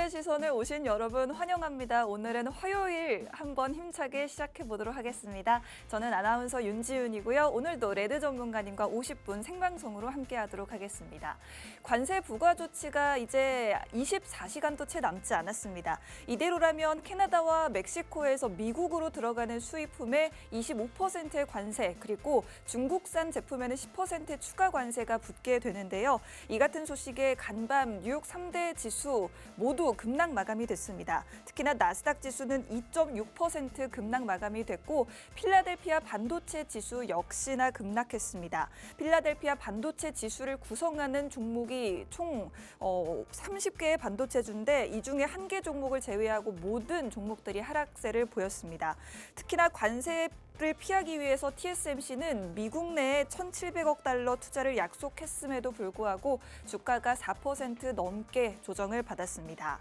오늘의 시선을 오신 여러분 환영합니다. 오늘은 화요일 한번 힘차게 시작해 보도록 하겠습니다. 저는 아나운서 윤지윤이고요. 오늘도 레드 전문가님과 50분 생방송으로 함께하도록 하겠습니다. 관세 부과 조치가 이제 24시간도 채 남지 않았습니다. 이대로라면 캐나다와 멕시코에서 미국으로 들어가는 수입품에 25%의 관세, 그리고 중국산 제품에는 10%의 추가 관세가 붙게 되는데요. 이 같은 소식에 간밤 뉴욕 3대 지수 모두 급락 마감이 됐습니다. 특히나 나스닥 지수는 2.6% 급락 마감이 됐고 필라델피아 반도체 지수 역시나 급락했습니다. 필라델피아 반도체 지수를 구성하는 종목이 총 30개의 반도체주인데 이 중에 1개 종목을 제외하고 모든 종목들이 하락세를 보였습니다. 특히나 관세 를 피하기 위해서 TSMC는 미국 내에 1,700억 달러 투자를 약속했음에도 불구하고 주가가 4% 넘게 조정을 받았습니다.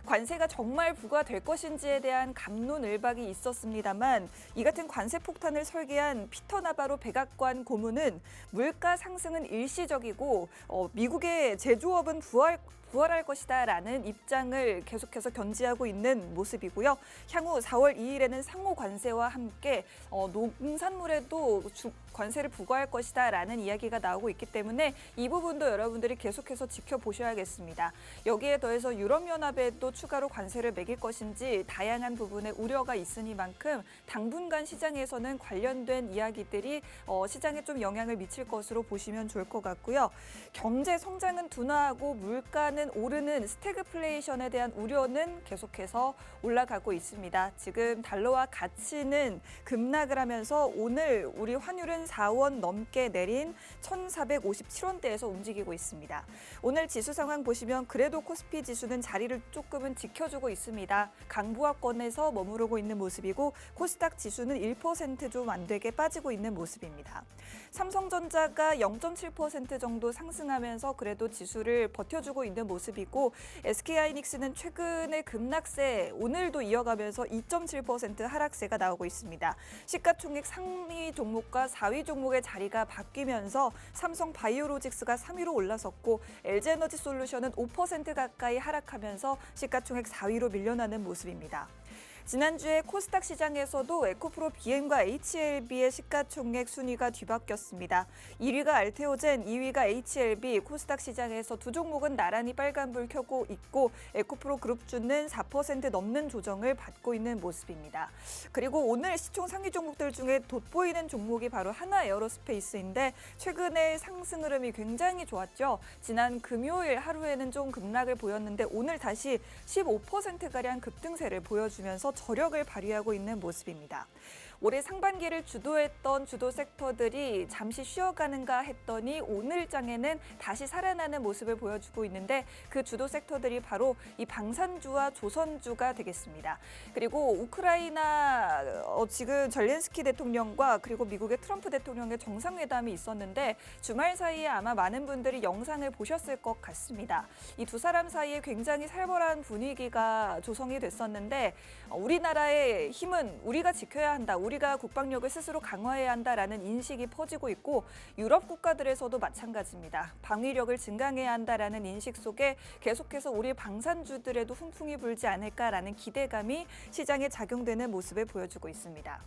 관세가 정말 부과될 것인지에 대한 갑론을박이 있었습니다만 이 같은 관세 폭탄을 설계한 피터 나바로 백악관 고문은 물가 상승은 일시적이고 미국의 제조업은 부활할 것이다라는 입장을 계속해서 견지하고 있는 모습이고요. 향후 4월 2일에는 상호 관세와 함께 농산물에도 관세를 부과할 것이다라는 이야기가 나오고 있기 때문에 이 부분도 여러분들이 계속해서 지켜보셔야겠습니다. 여기에 더해서 유럽연합에도 추가로 관세를 매길 것인지 다양한 부분에 우려가 있으니만큼 당분간 시장에서는 관련된 이야기들이 시장에 좀 영향을 미칠 것으로 보시면 좋을 것 같고요. 경제 성장은 둔화하고 물가는 오르는 스태그플레이션에 대한 우려는 계속해서 올라가고 있습니다. 지금 달러와 가치는 급락을 하면서 오늘 우리 환율은 4원 넘게 내린 1,457원대에서 움직이고 있습니다. 오늘 지수 상황 보시면 그래도 코스피 지수는 자리를 조금은 지켜주고 있습니다. 강보합권에서 머무르고 있는 모습이고 코스닥 지수는 1% 좀 안 되게 빠지고 있는 모습입니다. 삼성전자가 0.7% 정도 상승하면서 그래도 지수를 버텨주고 있는 모습이고 SK하이닉스는 최근의 급락세 오늘도 이어가면서 2.7% 하락세가 나오고 있습니다. 시가총액 상위 종목과 4위 종목의 자리가 바뀌면서 삼성바이오로직스가 3위로 올라섰고 LG에너지솔루션은 5% 가까이 하락하면서 시가총액 4위로 밀려나는 모습입니다. 지난주에 코스닥 시장에서도 에코프로 BM과 HLB의 시가총액 순위가 뒤바뀌었습니다. 1위가 알테오젠, 2위가 HLB, 코스닥 시장에서 두 종목은 나란히 빨간불 켜고 있고 에코프로 그룹주는 4% 넘는 조정을 받고 있는 모습입니다. 그리고 오늘 시총 상위 종목들 중에 돋보이는 종목이 바로 하나에어로스페이스인데 최근에 상승 흐름이 굉장히 좋았죠. 지난 금요일 하루에는 좀 급락을 보였는데 오늘 다시 15%가량 급등세를 보여주면서 저력을 발휘하고 있는 모습입니다. 올해 상반기를 주도했던 주도 섹터들이 잠시 쉬어가는가 했더니 오늘 장에는 다시 살아나는 모습을 보여주고 있는데 그 주도 섹터들이 바로 이 방산주와 조선주가 되겠습니다. 그리고 우크라이나 지금 젤렌스키 대통령과 그리고 미국의 트럼프 대통령의 정상회담이 있었는데 주말 사이에 아마 많은 분들이 영상을 보셨을 것 같습니다. 이 두 사람 사이에 굉장히 살벌한 분위기가 조성이 됐었는데 우리나라의 힘은 우리가 지켜야 한다. 우리가 국방력을 스스로 강화해야 한다라는 인식이 퍼지고 있고 유럽 국가들에서도 마찬가지입니다. 방위력을 증강해야 한다라는 인식 속에 계속해서 우리 방산주들에도 훈풍이 불지 않을까라는 기대감이 시장에 작용되는 모습을 보여주고 있습니다.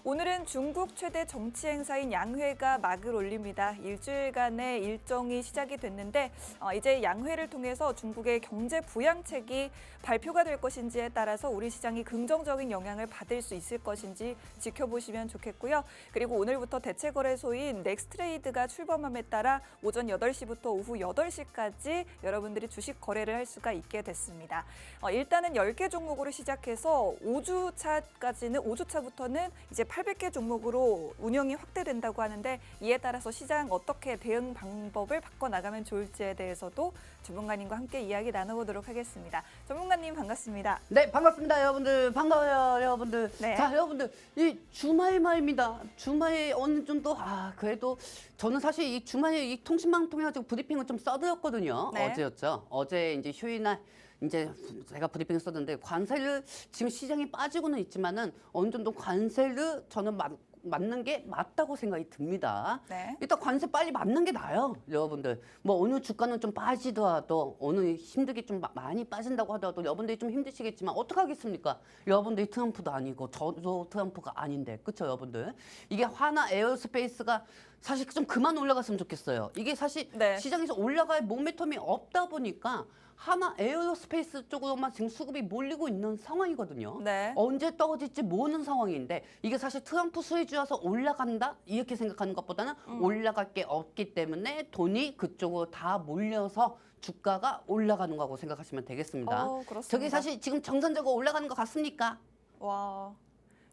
오늘은 중국 최대 정치 행사인 양회가 막을 올립니다. 일주일간의 일정이 시작이 됐는데 이제 양회를 통해서 중국의 경제 부양책이 발표가 될 것인지에 따라서 우리 시장이 긍정적인 영향을 받을 수 있을 것인지 지켜보시면 좋겠고요. 그리고 오늘부터 대체거래소인 넥스트레이드가 출범함에 따라 오전 8시부터 오후 8시까지 여러분들이 주식 거래를 할 수가 있게 됐습니다. 일단은 10개 종목으로 시작해서 5주차부터는 이제 800개 종목으로 운영이 확대된다고 하는데 이에 따라서 시장 어떻게 대응 방법을 바꿔나가면 좋을지에 대해서도 전문가님과 함께 이야기 나눠보도록 하겠습니다. 전문가님 반갑습니다. 네, 반갑습니다. 여러분들. 반가워요, 여러분들. 네. 자, 여러분들. 이 주말 말입니다. 주말에 어느 정도, 그래도 저는 사실 이 주말에 이 통신망 통해가지고 브리핑을 좀 써드렸거든요. 네. 어제였죠. 어제 이제 휴일 날 이제 제가 브리핑을 썼는데 관세를 지금 시장이 빠지고는 있지만은 어느 정도 관세를 저는 맞는 게 맞다고 생각이 듭니다. 네. 일단 관세 빨리 맞는 게 나아요, 여러분들. 뭐 어느 주가는 좀 빠지더라도 어느 힘들게 좀 많이 빠진다고 하더라도 여러분들이 좀 힘드시겠지만 어떡하겠습니까? 여러분들이 트럼프도 아니고 저도 트럼프가 아닌데, 그렇죠, 여러분들? 이게 하나 에어스페이스가 사실 좀 그만 올라갔으면 좋겠어요. 이게 사실 네. 시장에서 올라갈 모멘텀이 없다 보니까 하나 에어로스페이스 쪽으로만 지금 수급이 몰리고 있는 상황이거든요. 네. 언제 떨어질지 모르는 상황인데 이게 사실 트럼프 수혜주라서 올라간다 이렇게 생각하는 것보다는 올라갈 게 없기 때문에 돈이 그쪽으로 다 몰려서 주가가 올라가는 거라고 생각하시면 되겠습니다. 그렇습니다. 저게 사실 지금 정상적으로 올라가는 것 같습니까? 와,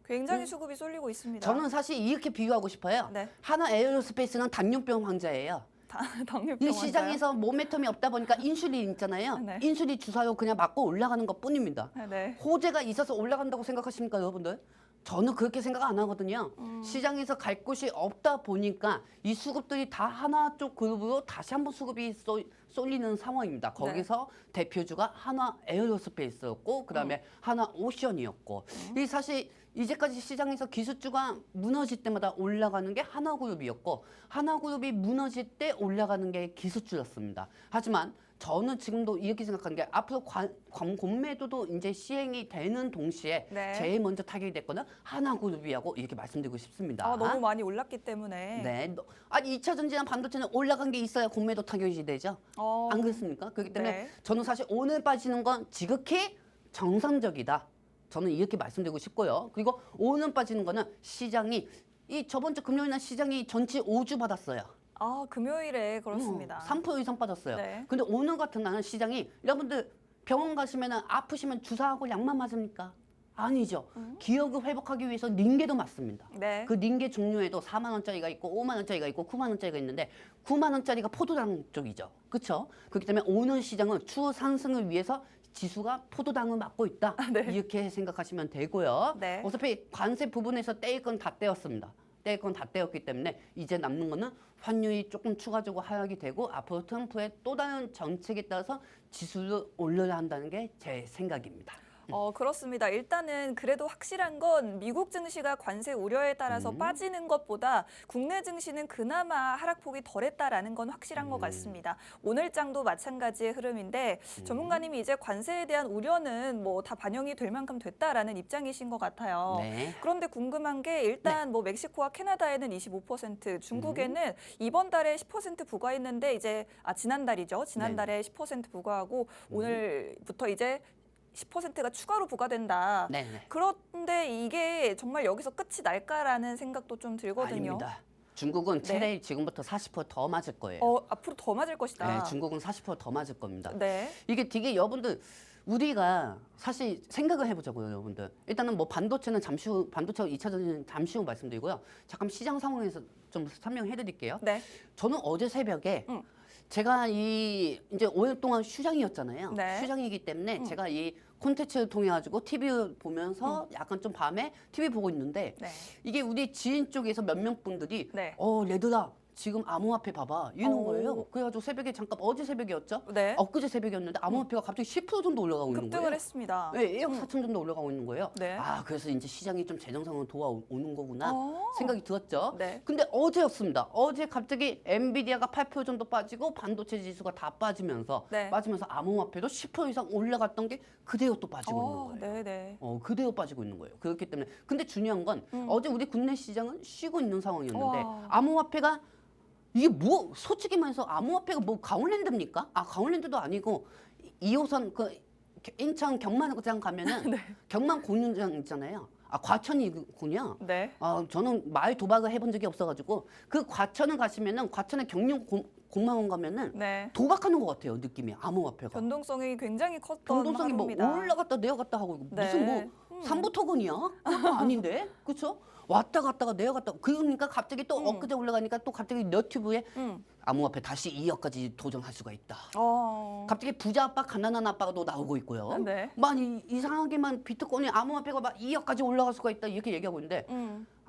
굉장히 수급이 쏠리고 있습니다. 저는 사실 이렇게 비유하고 싶어요. 네. 하나 에어로스페이스는 당뇨병 환자예요. 당뇨병 이 환자요? 시장에서 모멘텀이 없다 보니까 인슐린 있잖아요. 네. 인슐린 주사로 그냥 맞고 올라가는 것 뿐입니다. 네. 호재가 있어서 올라간다고 생각하십니까, 여러분들? 저는 그렇게 생각 안 하거든요. 시장에서 갈 곳이 없다 보니까 이 수급들이 다 하나 쪽 그룹으로 다시 한번 수급이 쏠리는 상황입니다. 거기서 대표주가 하나 에어로스페이스였고 그다음에 하나 오션이었고 이 사실 이제까지 시장에서 기술주가 무너질 때마다 올라가는 게 하나그룹이었고 하나그룹이 무너질 때 올라가는 게 기술주였습니다. 하지만 저는 지금도 이렇게 생각하는 게 앞으로 공매도도 이제 시행이 되는 동시에 네. 제일 먼저 타격이 됐거는 하나그룹이라고 이렇게 말씀드리고 싶습니다. 너무 많이 올랐기 때문에. 네. 아니 2차 전지나 반도체는 올라간 게 있어야 공매도 타격이 되죠. 안 그렇습니까? 그렇기 때문에 네. 저는 사실 오늘 빠지는 건 지극히 정상적이다. 저는 이렇게 말씀드리고 싶고요. 그리고 오늘 빠지는 거는 시장이 이 저번 주 금요일날 시장이 전체 5주 받았어요. 금요일에 그렇습니다. 3% 이상 빠졌어요. 네. 근데 오늘 같은 날은 시장이 여러분들 병원 가시면 아프시면 주사하고 약만 맞습니까? 아니죠. 기억을 회복하기 위해서 닌게도 맞습니다. 네. 그 닌게 종류에도 4만 원짜리가 있고 5만 원짜리가 있고 9만 원짜리가 있는데 9만 원짜리가 포도당 쪽이죠. 그렇죠? 그렇기 때문에 오늘 시장은 추후 상승을 위해서 지수가 포도당을 맞고 있다. 네. 이렇게 생각하시면 되고요. 네. 어차피 관세 부분에서 떼일 건 다 떼었습니다. 떼일 건 다 떼었기 때문에 이제 남는 거는 환율이 조금 추가적으로 하락이 되고 앞으로 트럼프의 또 다른 정책에 따라서 지수를 올려야 한다는 게 제 생각입니다. 그렇습니다. 일단은 그래도 확실한 건 미국 증시가 관세 우려에 따라서 빠지는 것보다 국내 증시는 그나마 하락폭이 덜했다라는 건 확실한 것 같습니다. 오늘장도 마찬가지의 흐름인데 전문가님이 이제 관세에 대한 우려는 뭐 다 반영이 될 만큼 됐다라는 입장이신 것 같아요. 네. 그런데 궁금한 게 일단 뭐 멕시코와 캐나다에는 25%, 중국에는 이번 달에 10% 부과했는데 이제 지난달이죠. 지난달에 10% 부과하고 오늘부터 이제 10%가 추가로 부과된다. 네. 그런데 이게 정말 여기서 끝이 날까라는 생각도 좀 들거든요. 아닙니다. 중국은 최대 지금부터 40%더 맞을 거예요. 앞으로 더 맞을 것이다. 네, 중국은 40%더 맞을 겁니다. 네. 이게 되게 여러분들 우리가 사실 생각을 해보자고요, 여러분들. 일단은 뭐 반도체는 잠시 후, 반도체 2차 전지는 잠시 후 말씀드리고요. 잠깐 시장 상황에서 좀 설명해드릴게요. 네. 저는 어제 새벽에 제가 이제 5일 동안 휴장이었잖아요. 네. 휴장이기 때문에 제가 이 콘텐츠를 통해 가지고 TV 보면서 약간 좀 밤에 TV 보고 있는데 네. 이게 우리 지인 쪽에서 몇몇 분들이 네. 레드라 지금 암호화폐 봐봐 이러는 오. 거예요. 그래가지고 새벽에 잠깐 어제 새벽이었죠. 네. 엊그제 새벽이었는데 암호화폐가 갑자기 10% 정도 올라가고 있는 급등을 거예요. 했습니다. 네, 1억 4천 정도 올라가고 있는 거예요. 네. 그래서 이제 시장이 좀 재정상으로 도와오는 거구나 어. 생각이 들었죠. 네. 근데 어제였습니다. 어제 갑자기 엔비디아가 8% 정도 빠지고 반도체 지수가 다 빠지면서 네. 암호화폐도 10% 이상 올라갔던 게 그대로 또 빠지고 있는 거예요. 네. 그대로 빠지고 있는 거예요. 그렇기 때문에 근데 중요한 건 어제 우리 국내 시장은 쉬고 있는 상황이었는데 와. 암호화폐가 이게 뭐 솔직히 말해서 암호화폐가 뭐 강원랜드입니까? 가원랜드도 아니고 2호선 그 인천 경마장 가면은 네. 경만 공연장 있잖아요. 과천이군요. 네. 저는 말 도박을 해본 적이 없어가지고 그 과천을 가시면은 과천에 경륜 공망원 가면은 네. 도박하는 것 같아요. 느낌이 암호화폐가. 변동성이 굉장히 컸던 변동성이 뭐 하루입니다. 올라갔다 내려갔다 하고 이거 네. 무슨 뭐 삼부토건이야? 그것도 아닌데, 그렇죠? 왔다 갔다가 내려갔다. 그러니까 갑자기 또 엊그제 올라가니까 또 갑자기 너튜브에 암호화폐 다시 2억까지 도전할 수가 있다. 갑자기 부자 아빠, 가난한 아빠가 또 나오고 있고요. 네. 이상하게만 비트코인이 암호화폐가 막 2억까지 올라갈 수가 있다 이렇게 얘기하고 있는데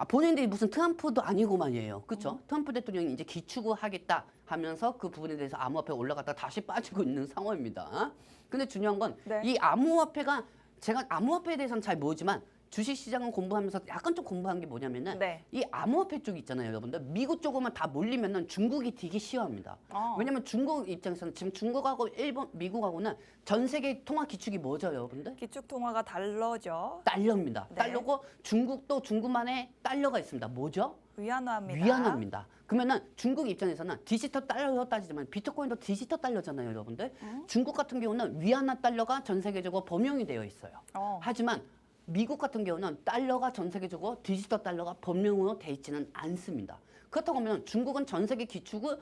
본인들이 무슨 트럼프도 아니고만이에요. 그렇죠? 트럼프 대통령이 이제 기축을 하겠다 하면서 그 부분에 대해서 암호화폐 올라갔다 다시 빠지고 있는 상황입니다. 근데 중요한 건 이 네. 암호화폐가 제가 암호화폐에 대해서는 잘 모르지만 주식 시장은 공부하면서 약간 좀 공부한 게 뭐냐면은 네. 이 암호화폐 쪽 있잖아요, 여러분들. 미국 쪽으로만 다 몰리면은 중국이 되게 싫어합니다. 왜냐면 중국 입장에서는 지금 중국하고 일본, 미국하고는 전 세계 통화 기축이 뭐죠, 여러분들? 기축 통화가 달러죠. 달러입니다. 네. 달러고 중국도 중국만의 달러가 있습니다. 뭐죠? 위안화입니다. 위안화입니다. 그러면은 중국 입장에서는 디지털 달러로 따지지만 비트코인도 디지털 달러잖아요, 여러분들. 중국 같은 경우는 위안화 달러가 전 세계적으로 범용이 되어 있어요. 하지만 미국 같은 경우는 달러가 전 세계적으로 디지털 달러가 범용으로 돼 있지는 않습니다. 그렇다고 하면 중국은 전 세계 기축을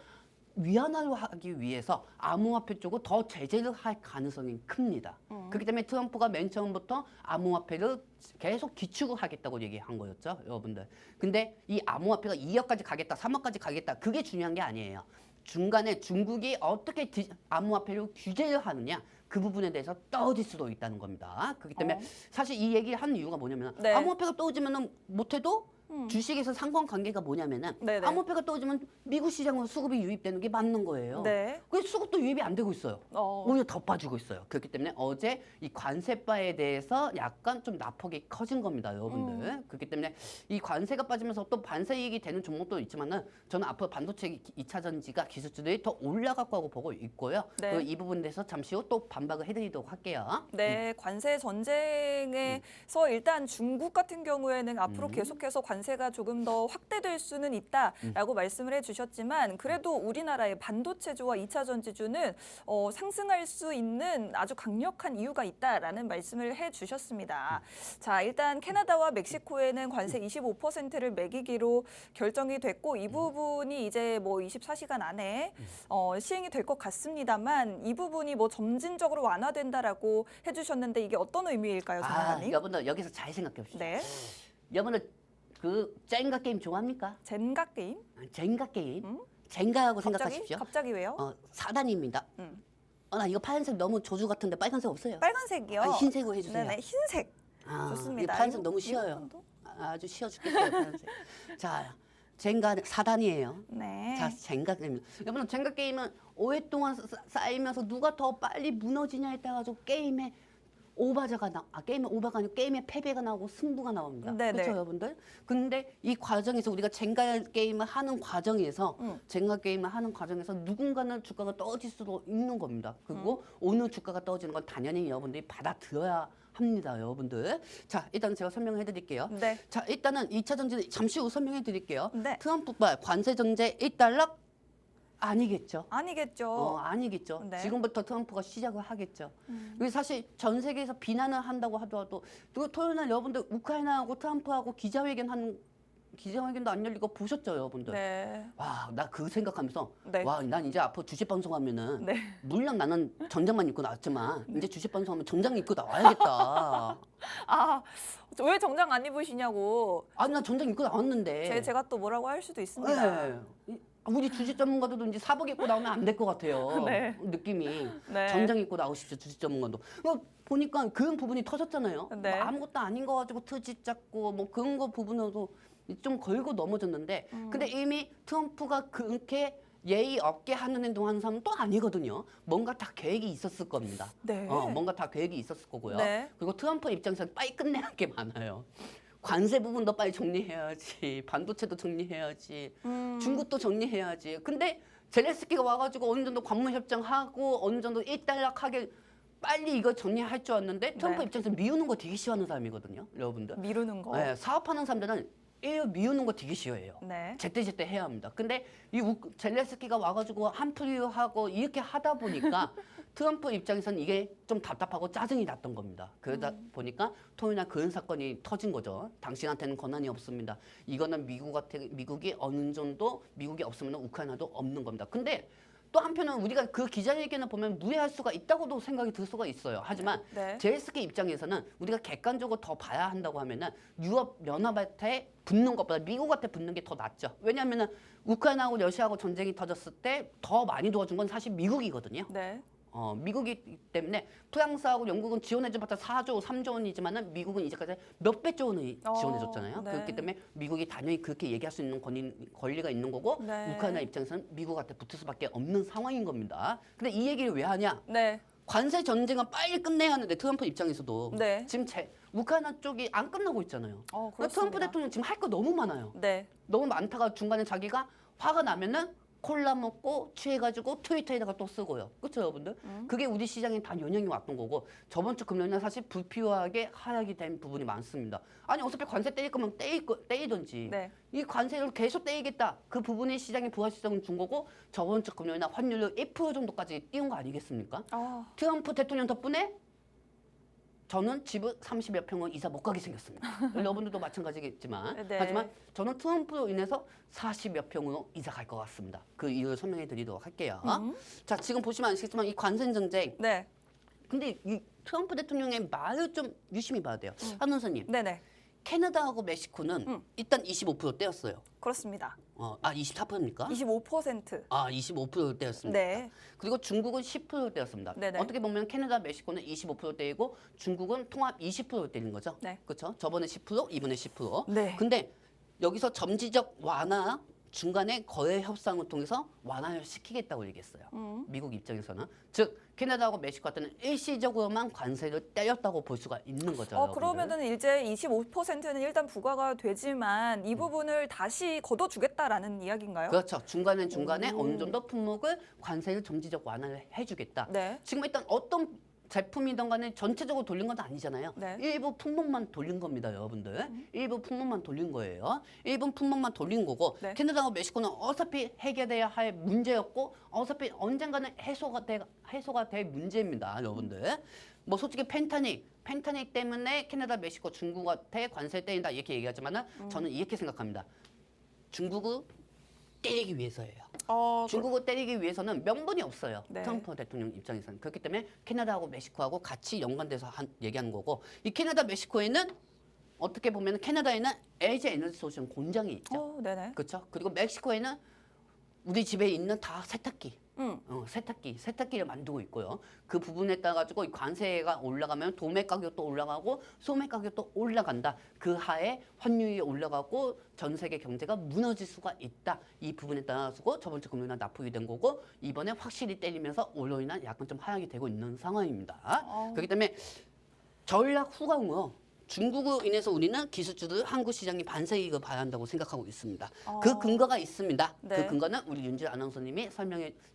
위안화로 하기 위해서 암호화폐 쪽으로 더 제재를 할 가능성이 큽니다. 그렇기 때문에 트럼프가 맨 처음부터 암호화폐를 계속 기축을 하겠다고 얘기한 거였죠, 여러분들. 근데 이 암호화폐가 2억까지 가겠다, 3억까지 가겠다, 그게 중요한 게 아니에요. 중간에 중국이 어떻게 암호화폐를 규제를 하느냐, 그 부분에 대해서 떨어질 수도 있다는 겁니다. 그렇기 때문에 사실 이 얘기를 하는 이유가 뭐냐면 네. 암호화폐가 떨어지면 못해도 주식에서 상관관계가 뭐냐면은 네네. 암호화폐가 떨어지면 미국 시장으로 수급이 유입되는 게 맞는 거예요. 네. 그래서 수급도 유입이 안 되고 있어요. 오히려 더 빠지고 있어요. 그렇기 때문에 어제 이 관세바에 대해서 약간 좀 낙폭이 커진 겁니다, 여러분들. 그렇기 때문에 이 관세가 빠지면서 또 반세이익이 되는 종목도 있지만은 저는 앞으로 반도체 2차 전지가 기술주들이 더 올라갈 거라고 보고 있고요. 네. 그리고 이 부분에 대해서 잠시 후 또 반박을 해드리도록 할게요. 네, 관세 전쟁에서 일단 중국 같은 경우에는 앞으로 계속해서 관세가 조금 더 확대될 수는 있다라고 말씀을 해주셨지만 그래도 우리나라의 반도체주와 2차 전지주는 상승할 수 있는 아주 강력한 이유가 있다라는 말씀을 해주셨습니다. 자, 일단 캐나다와 멕시코에는 관세 25%를 매기기로 결정이 됐고 이 부분이 이제 뭐 24시간 안에 시행이 될 것 같습니다만 이 부분이 뭐 점진적으로 완화된다라고 해주셨는데 이게 어떤 의미일까요, 장관님? 여러분들 여기서 잘 생각해 봅시다. 네, 여러분들 그 젠가 게임 좋아합니까? 젠가 게임? 젠가 게임? 젠가라고 갑자기? 생각하십시오. 갑자기 왜요? 4단입니다. 나 이거 파란색 너무 조주 같은데 빨간색 없어요. 빨간색이요. 흰색으로 해주세요. 네네, 흰색. 이 좋습니다. 파란색 이거- 너무 이거 쉬워요. 정도? 아주 쉬워 죽겠어요. 파란색. 자, 젠가 4단이에요. 네. 자, 젠가 게임. 여러분, 젠가 게임은 오랫동안 쌓이면서 누가 더 빨리 무너지냐에 따라 서 게임에 게임의 오바가 아니고 게임의 패배가 나오고 승부가 나옵니다. 네네. 그렇죠, 여러분들? 근데 이 과정에서 우리가 젠가 게임을 하는 과정에서 누군가는 주가가 떨어질 수도 있는 겁니다. 그리고 오늘 주가가 떨어지는 건 당연히 여러분들이 받아들여야 합니다, 여러분들. 자, 일단 제가 설명해 드릴게요. 네. 자, 일단은 2차 전지 잠시 후 설명해 드릴게요. 네. 트럼프발 관세 정제 1달러 아니겠죠. 아니겠죠. 아니겠죠. 네. 지금부터 트럼프가 시작을 하겠죠. 그리고 사실 전 세계에서 비난을 한다고 하더라도 또 토요일 날 여러분들 우크라이나하고 트럼프하고 기자회견도 안 열리고 보셨죠, 여러분들? 네. 와, 나 그 생각하면서 네. 와, 난 이제 앞으로 주식 방송하면은 네. 물론 나는 정장만 입고 나왔지만 이제 주식 방송하면 정장 입고 나와야겠다. 아, 왜 정장 안 입으시냐고. 아니, 나 정장 입고 나왔는데. 제가 또 뭐라고 할 수도 있습니다. 네. 우리 주식 전문가들도 이제 사복 입고 나오면 안 될 것 같아요. 네. 느낌이. 네. 정장 입고 나오십시오, 주식 전문가도. 보니까 그런 부분이 터졌잖아요. 네. 뭐 아무것도 아닌 거 가지고 트집 잡고 뭐 그런 거 부분으로도 좀 걸고 넘어졌는데 근데 이미 트럼프가 그렇게 예의 없게 하는 행동하는 사람은 또 아니거든요. 뭔가 다 계획이 있었을 겁니다. 네. 뭔가 다 계획이 있었을 거고요. 네. 그리고 트럼프 입장에서는 빨리 끝내야 할 게 많아요. 관세 부분도 빨리 정리해야지. 반도체도 정리해야지. 중국도 정리해야지. 근데 젤렌스키가 와가지고 어느 정도 관문 협정하고 어느 정도 일단락하게 빨리 이거 정리할 줄 알았는데 트럼프 네. 입장에서 미우는 거 되게 싫어하는 사람이거든요, 여러분들. 미루는 거. 네, 사업하는 사람들은 미우는 거 되게 싫어해요. 네. 제때제때 해야 합니다. 근데 이 젤렌스키가 와가지고 한풀이하고 이렇게 하다 보니까 트럼프 입장에서는 이게 좀 답답하고 짜증이 났던 겁니다. 그러다 보니까 토요일날 그런 사건이 터진 거죠. 당신한테는 권한이 없습니다. 이거는 미국이 어느 정도 미국이 없으면 우크라이나도 없는 겁니다. 근데 또 한편은 우리가 그 기자회견을 보면 무례할 수가 있다고도 생각이 들 수가 있어요. 하지만 네. 젤렌스키 입장에서는 우리가 객관적으로 더 봐야 한다고 하면은 유럽 연합한테 붙는 것보다 미국한테 붙는 게 더 낫죠. 왜냐하면은 우크라이나하고 러시아하고 전쟁이 터졌을 때 더 많이 도와준 건 사실 미국이거든요. 네. 미국이기 때문에 프랑스하고 영국은 지원해줘봤자 4조, 3조 원이지만은 미국은 이제까지 몇백조 원을 지원해줬잖아요. 네. 그렇기 때문에 미국이 당연히 그렇게 얘기할 수 있는 권리가 있는 거고 네. 우크라이나 입장에서는 미국한테 붙을 수밖에 없는 상황인 겁니다. 근데 이 얘기를 왜 하냐? 네. 관세 전쟁은 빨리 끝내야 하는데 트럼프 입장에서도 네. 지금 우크라이나 쪽이 안 끝나고 있잖아요. 그렇습니다. 트럼프 대통령 지금 할 거 너무 많아요. 네. 너무 많다가 중간에 자기가 화가 나면은 콜라 먹고 취해가지고 트위터에다가 또 쓰고요. 그렇죠, 여러분들? 그게 우리 시장에 다 영향이 왔던 거고 저번 주 금요일날 사실 불필요하게 하락이 된 부분이 많습니다. 아니 어차피 관세 떼일 거면 떼이든지 네. 이 관세를 계속 떼이겠다. 그 부분이 시장에 부가시장을 준 거고 저번 주 금요일날 환율을 1% 정도까지 띄운 거 아니겠습니까? 트럼프 대통령 덕분에 저는 집을 30여 평을 이사 못 가게 생겼습니다. 여러분들도 마찬가지겠지만 네. 하지만 저는 트럼프로 인해서 40여 평으로 이사 갈 것 같습니다. 그 이유를 설명해 드리도록 할게요. 자, 지금 보시면 아시겠지만 이 관세 전쟁 네. 근데 이 트럼프 대통령의 말을 좀 유심히 봐야 돼요. 한원사님, 네네. 캐나다하고 멕시코는 일단 25% 떼었어요. 그렇습니다. 24%입니까? 25%. 25% 떼었습니다. 네. 그리고 중국은 10% 떼었습니다. 네네. 어떻게 보면 캐나다, 멕시코는 25% 떼이고 중국은 통합 20% 떼는 거죠. 네. 그렇죠? 저번에 10%, 이번에 10%. 네. 근데 여기서 점지적 완화 중간에 거래 협상을 통해서 완화를 시키겠다고 얘기했어요. 미국 입장에서는 즉 캐나다하고 멕시코한테는 일시적으로만 관세를 떼렸다고 볼 수가 있는 거죠. 여러분들. 그러면은 이제 25%는 일단 부과가 되지만 이 부분을 다시 걷어주겠다라는 이야기인가요? 그렇죠. 중간에 어느 정도 품목을 관세를 점지적 완화를 해주겠다. 네. 지금 일단 어떤 제품이든 간에 전체적으로 돌린 건 아니잖아요. 네. 일부 품목만 돌린 겁니다, 여러분들. 일부 품목만 돌린 거예요. 일부 품목만 돌린 거고 네. 캐나다와 멕시코는 어차피 해결돼야 할 문제였고 어차피 언젠가는 해소가 될 문제입니다, 여러분들. 뭐 솔직히 펜타닉 때문에 캐나다, 멕시코, 중국한테 관세 떼인다 이렇게 얘기하지만은 저는 이렇게 생각합니다. 중국을 때리기 위해서예요. 중국을 때리기 위해서는 명분이 없어요. 네. 트럼프 대통령 입장에서는. 그렇기 때문에 캐나다하고 멕시코하고 같이 연관돼서 얘기하는 거고 이 캐나다, 멕시코에는 어떻게 보면 캐나다에는 LG 에너지 솔루션 공장이 있죠. 네네. 그렇죠? 그리고 멕시코에는 우리 집에 있는 다 세탁기. 세탁기를 만들고 있고요. 그 부분에 따라 가지고 관세가 올라가면 도매 가격도 올라가고 소매 가격도 올라간다. 그 하에 환율이 올라가고 전 세계 경제가 무너질 수가 있다. 이 부분에 따라서 저번 주 금요일날 납품이 된 거고 이번에 확실히 때리면서 올로 인한 약간 좀 하락이 되고 있는 상황입니다. 그렇기 때문에 전략 후광으로 중국으로 인해서 우리는 기술주들 한국 시장이 반세 이익을 봐야 한다고 생각하고 있습니다. 그 근거가 있습니다. 네. 그 근거는 우리 윤지 아나운서님이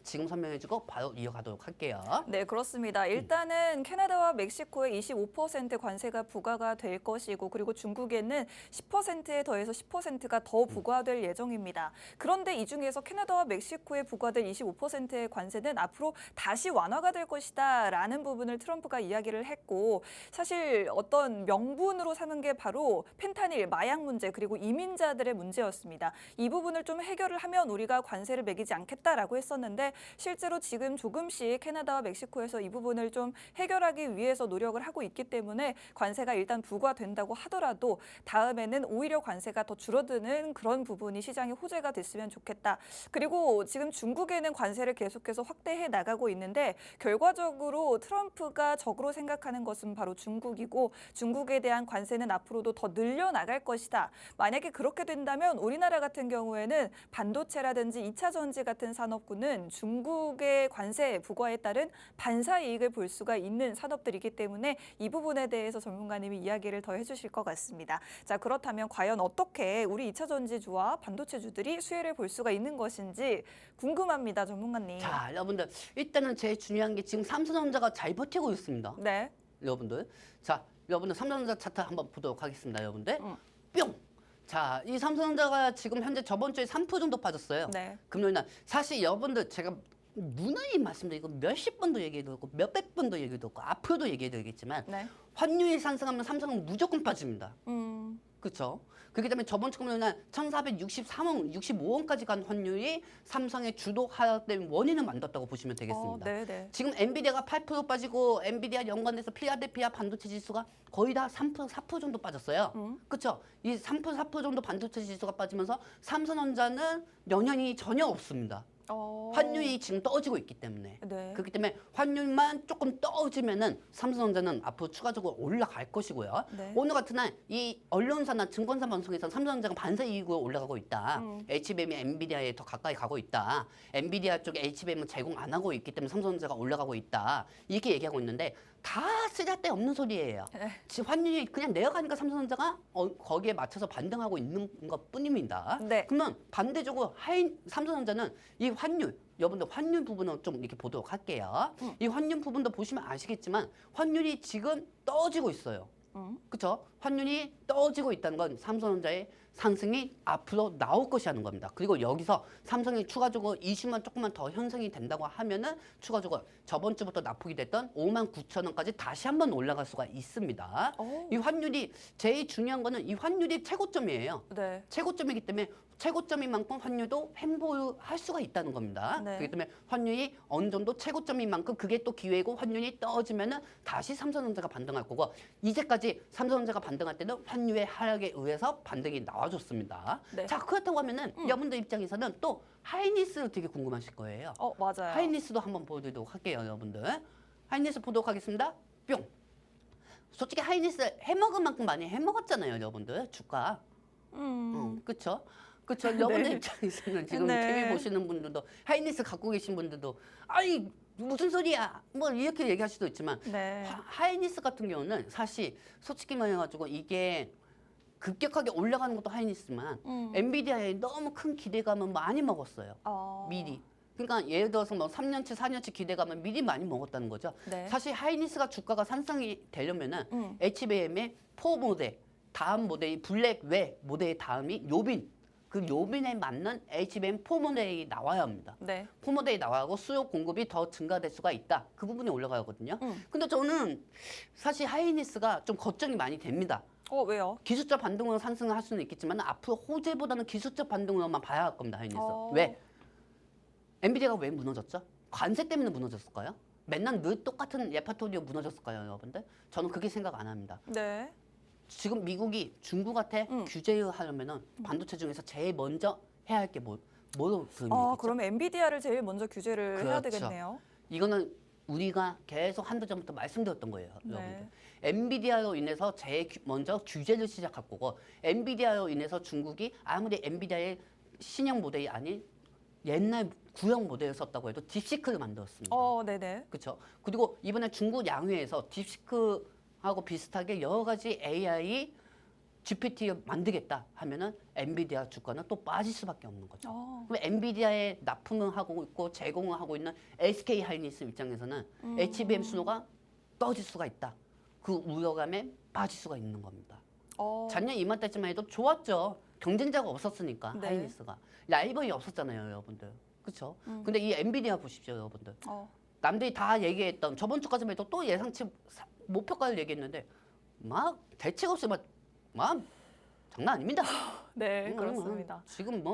지금 설명해주고 바로 이어가도록 할게요. 네, 그렇습니다. 일단은 캐나다와 멕시코에 25% 관세가 부과가 될 것이고 그리고 중국에는 10%에 더해서 10%가 더 부과될 예정입니다. 그런데 이 중에서 캐나다와 멕시코에 부과될 25%의 관세는 앞으로 다시 완화가 될 것이다라는 부분을 트럼프가 이야기를 했고 사실 어떤 명분으로 삼은 게 바로 펜타닐, 마약 문제 그리고 이민자들의 문제였습니다. 이 부분을 좀 해결을 하면 우리가 관세를 매기지 않겠다라고 했었는데 실제로 지금 조금씩 캐나다와 멕시코에서 이 부분을 좀 해결하기 위해서 노력을 하고 있기 때문에 관세가 일단 부과된다고 하더라도 다음에는 오히려 관세가 더 줄어드는 그런 부분이 시장의 호재가 됐으면 좋겠다. 그리고 지금 중국에는 관세를 계속해서 확대해 나가고 있는데 결과적으로 트럼프가 적으로 생각하는 것은 바로 중국이고 중국에 대한 관세는 앞으로도 더 늘려나갈 것이다. 만약에 그렇게 된다면 우리나라 같은 경우에는 반도체라든지 2차 전지 같은 산업군은 중국의 관세 부과에 따른 반사 이익을 볼 수가 있는 산업들이기 때문에 이 부분에 대해서 전문가님이 이야기를 더 해주실 것 같습니다. 자, 그렇다면 과연 어떻게 우리 2차 전지주와 반도체주들이 수혜를 볼 수가 있는 것인지 궁금합니다, 전문가님. 자, 여러분들 일단은 제일 중요한 게 지금 삼성전자가 잘 버티고 있습니다. 네. 여러분들. 자, 여러분들 삼성전자 차트 한번 보도록 하겠습니다, 여러분들. 뿅! 자, 이 삼성전자가 지금 현재 저번 주에 3% 정도 빠졌어요. 네. 금요일 날. 사실 여러분들 제가 누누이 말씀드리고 몇십 번도 얘기해드렸고 몇백 번도 얘기해드렸고 앞으로도 얘기해드리겠지만 네. 환율이 상승하면 삼성은 무조건 빠집니다. 그렇죠? 그렇기 때문에 저번 주 금요일 날 1,463원, 65원까지 간 환율이 삼성의 주도 하락된 원인을 만들었다고 보시면 되겠습니다. 네네. 지금 엔비디아가 8% 빠지고 엔비디아 연관돼서 필라델피아 반도체 지수가 거의 다 3%, 4% 정도 빠졌어요. 그렇죠? 이 3%, 4% 정도 반도체 지수가 빠지면서 삼성전자는 영향이 전혀 없습니다. 환율이 지금 떨어지고 있기 때문에. 네. 그렇기 때문에 환율만 조금 떨어지면은 삼성전자는 앞으로 추가적으로 올라갈 것이고요. 네. 오늘 같은 날 이 언론사나 증권사 방송에서 삼성전자가 반사 이익으로 올라가고 있다. HBM이 엔비디아에 더 가까이 가고 있다. 엔비디아 쪽에 HBM은 제공 안 하고 있기 때문에 삼성전자가 올라가고 있다. 이렇게 얘기하고 있는데 다 쓸데없는 소리예요. 네. 지금 환율이 그냥 내려가니까 삼성전자가 거기에 맞춰서 반등하고 있는 것 뿐입니다. 네. 그러면 반대적으로 삼성전자는 이 환율, 여러분들 환율 부분을 좀 이렇게 보도록 할게요. 이 환율 부분도 보시면 아시겠지만 환율이 지금 떨어지고 있어요. 그렇죠? 환율이 떨어지고 있다는 건 삼성전자의 상승이 앞으로 나올 것이라는 겁니다. 그리고 여기서 삼성이 추가적으로 20만 조금만 더 형성이 된다고 하면은 추가적으로 저번 주부터 납품이 됐던 5만 9천 원까지 다시 한번 올라갈 수가 있습니다. 이 환율이 제일 중요한 거는 이 환율이 최고점이에요. 네. 최고점이기 때문에 최고점인 만큼 환율도 횡보할 수가 있다는 겁니다. 네. 그렇기 때문에 환율이 어느 정도 최고점인 만큼 그게 또 기회고 환율이 떨어지면은 다시 삼성전자가 반등할 거고 이제까지 삼성전자가 반등할 때는 환율의 하락에 의해서 반등이 나와줬습니다. 네. 자 그렇다고 하면은 여러분들 입장에서는 또 하이니스를 되게 궁금하실 거예요. 맞아요. 하이니스도 한번 보여드리도록 할게요, 여러분들. 하이니스 보도록 하겠습니다. 뿅. 솔직히 하이니스 해먹은 만큼 많이 해먹었잖아요, 여러분들. 주가. 그쵸? 그쵸? 여러분들 입장에서는 지금 네. TV 보시는 분들도 하이니스 갖고 계신 분들도 아이 무슨 소리야 뭐 이렇게 얘기할 수도 있지만 네. 하이니스 같은 경우는 사실 솔직히 말해가지고 이게 급격하게 올라가는 것도 하이니스지만 엔비디아에 너무 큰 기대감은 많이 먹었어요. 미리. 그러니까 예를 들어서 뭐 3년치, 4년치 기대감은 미리 많이 먹었다는 거죠. 네. 사실 하이니스가 주가가 상승이 되려면은 HBM의 4 모델, 다음 모델이 블랙 외 모델의 다음이 요빈. 그 요빈에 맞는 HBM 4 모델이 나와야 합니다. 네. 4 모델이 나와고 수요 공급이 더 증가될 수가 있다. 그 부분이 올라가거든요. 근데 저는 사실 하이니스가 좀 걱정이 많이 됩니다. 왜요? 기술적 반등으로 상승을 할 수는 있겠지만 앞으로 호재보다는 기술적 반등으로만 봐야 할 겁니다. 하이니스. 왜? 엔비디아가 왜 무너졌죠? 관세 때문에 무너졌을까요? 맨날 늘 똑같은 레파토리로 무너졌을까요, 여러분들? 저는 그렇게 생각 안 합니다. 네. 지금 미국이 중국한테 규제를 하려면은 반도체 중에서 제일 먼저 해야 할 게 뭐로 그러면 그러면 엔비디아를 제일 먼저 규제를 해야 그렇죠. 되겠네요. 이거는 우리가 계속 한두 전부터 말씀드렸던 거예요, 네. 여러분들. 엔비디아로 인해서 제일 먼저 규제를 시작할 거고 엔비디아로 인해서 중국이 아무리 엔비디아의 신형 모델이 아닌 옛날 구형 모델을 썼다고 해도 딥시크를 만들었습니다. 네네. 그렇죠. 그리고 이번에 중국 양회에서 딥시크하고 비슷하게 여러 가지 AI GPT를 만들겠다 하면은 엔비디아 주가는 또 빠질 수밖에 없는 거죠. 그럼 엔비디아에 납품을 하고 있고 제공을 하고 있는 SK 하이닉스 입장에서는 HBM 수요가 떨어질 수가 있다. 그 우려감에 빠질 수가 있는 겁니다. 작년 이맘때쯤만 해도 좋았죠. 경쟁자가 없었으니까 네. 하이닉스가 라이벌이 없었잖아요, 여러분들. 그렇죠? 근데 이 엔비디아 보십시오, 여러분들. 남들이 다 얘기했던 저번 주까지만 해도 또 예상치 목표가를 얘기했는데 막 대책 없이 막 장난 아닙니다. 네, 그렇습니다. 지금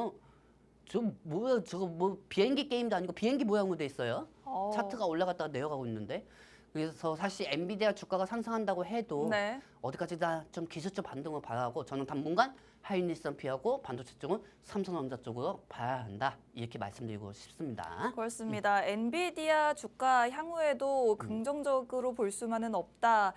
저거 뭐 비행기 게임도 아니고 비행기 모양으로 돼 있어요. 차트가 올라갔다가 내려가고 있는데 그래서 사실 엔비디아 주가가 상승한다고 해도 네. 어디까지나 좀 기술적 반등을 봐야 하고 저는 당분간 하이닉스는 피하고 반도체 쪽은 삼성전자 쪽으로 봐야 한다 이렇게 말씀드리고 싶습니다. 그렇습니다. 엔비디아 주가 향후에도 긍정적으로 볼 수만은 없다.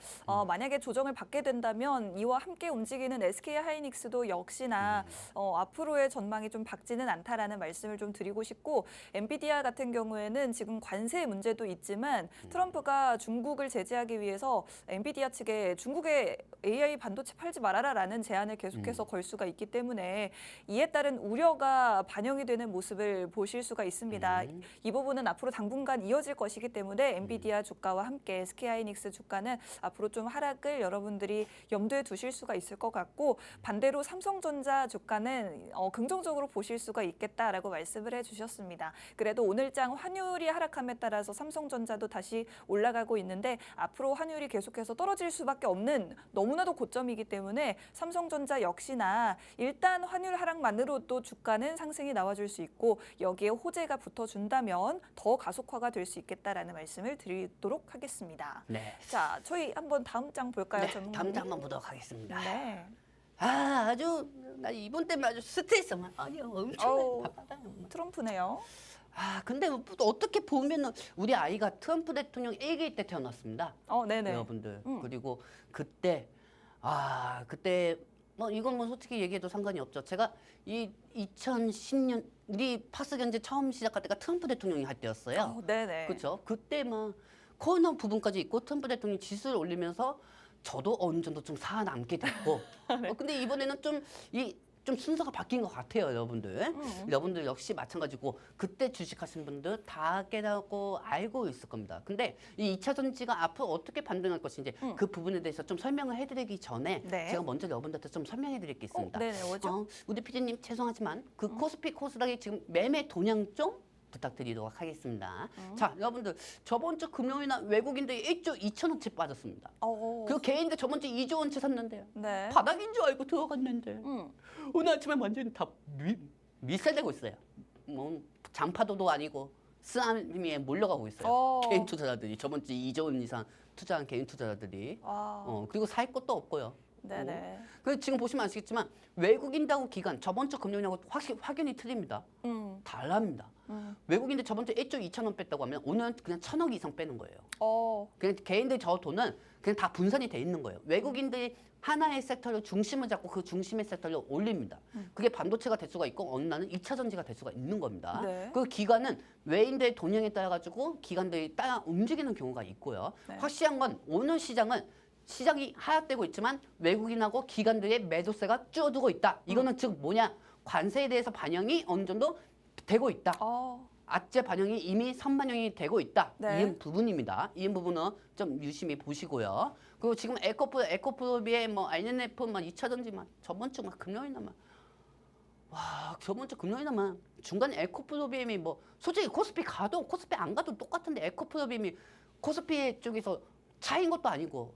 만약에 조정을 받게 된다면 이와 함께 움직이는 SK 하이닉스도 역시나 앞으로의 전망이 좀 밝지는 않다라는 말씀을 좀 드리고 싶고 엔비디아 같은 경우에는 지금 관세 문제도 있지만 트럼프가 중국을 제재하기 위해서 엔비디아 측에 중국에 AI 반도체 팔지 말아라라는 제안을 계속해서 걸 수가 있기 때문에 이에 따른 우려가 반영이 되는 모습을 보실 수가 있습니다. 이 부분은 앞으로 당분간 이어질 것이기 때문에 엔비디아 주가와 함께 SK하이닉스 주가는 앞으로 좀 하락을 여러분들이 염두에 두실 수가 있을 것 같고 반대로 삼성전자 주가는 긍정적으로 보실 수가 있겠다라고 말씀을 해주셨습니다. 그래도 오늘장 환율이 하락함에 따라서 삼성전자도 다시 올라가고 있는데 앞으로 환율이 계속해서 떨어질 수밖에 없는 너무나도 고점이기 때문에 삼성전자 역시나 일단 환율 하락만으로도 주가는 상승이 나와줄 수 있고 여기에 호재가 붙어준다면 더 가속화가 될 수 있겠다라는 말씀을 드리도록 하겠습니다. 네. 자, 저희 한번 다음 장 볼까요? 네, 전문가님? 다음 장 한번 보도록 하겠습니다. 네. 아주 나 이번 때문에 아주 스트레스만 아니 엄청 바빠요. 트럼프네요. 근데 또 어떻게 보면은 우리 아이가 트럼프 대통령 1기 때 태어났습니다. 네네. 여러분들. 그리고 그때 그때 뭐 이건 뭐 솔직히 얘기해도 상관이 없죠. 제가 이 2010년 우리 파스 견제 처음 시작할 때가 트럼프 대통령이 할 때였어요. 네네. 그렇죠. 그때 막 코로나 부분까지 있고 트럼프 대통령이 지수를 올리면서 저도 어느 정도 좀 살아남게 됐고. 근데 이번에는 좀 순서가 바뀐 것 같아요, 여러분들. 여러분들 역시 마찬가지고 그때 주식하신 분들 다 깨닫고 알고 있을 겁니다. 근데 이 2차 전지가 앞으로 어떻게 반등할 것인지 그 부분에 대해서 좀 설명을 해드리기 전에 네. 제가 먼저 여러분들한테 좀 설명해드릴 게 있습니다. 네네, 뭐죠? 우리 PD님 죄송하지만 그 코스피 코스닥이 지금 매매 동향 좀 부탁드리도록 하겠습니다. 자, 여러분들 저번 주 금요일날 외국인들이 1조 2천억치 빠졌습니다. 그리고 개인들 저번 주 2조 원치 샀는데요. 네. 바닥인 줄 알고 들어갔는데 오늘 아침에 완전히 다 밀살되고 있어요. 뭐 잔파도도 아니고 쓰나미에 몰려가고 있어요. 개인 투자자들이 저번 주 2조 원 이상 투자한 개인 투자자들이 그리고 살 것도 없고요. 네네. 그래서 지금 보시면 아시겠지만 외국인하고 기관 저번 주 금요일하고 확연히 틀립니다. 달랍니다. 외국인들 저번 주 1조 2천원 뺐다고 하면 오늘은 그냥 1,000억 이상 빼는 거예요. 그냥 개인들 저 돈은 그냥 다 분산이 돼 있는 거예요. 외국인들이 하나의 섹터를 중심을 잡고 그 중심의 섹터를 올립니다. 그게 반도체가 될 수가 있고 어느 날은 2차 전지가 될 수가 있는 겁니다. 네. 그 기관은 외인들의 동향에 따라 가지고 기관들이 따라 움직이는 경우가 있고요. 네. 확실한 건 오늘 시장이 하락되고 있지만 외국인하고 기관들의 매도세가 줄어들고 있다. 이거는 즉 뭐냐? 관세에 대해서 반영이 어느 정도 되고 있다. 악재 반영이 이미 선반영이 되고 있다. 네. 이 부분입니다. 이 부분은 좀 유심히 보시고요. 그리고 지금 에코프로비에 뭐 INF 뭐 2차 전지만 저번 주 막 금요일날만 저번 주 금요일날만 중간에 에코프로비엠이 뭐 솔직히 코스피 안 가도 똑같은데 에코프로비엠이 코스피 쪽에서 차인 것도 아니고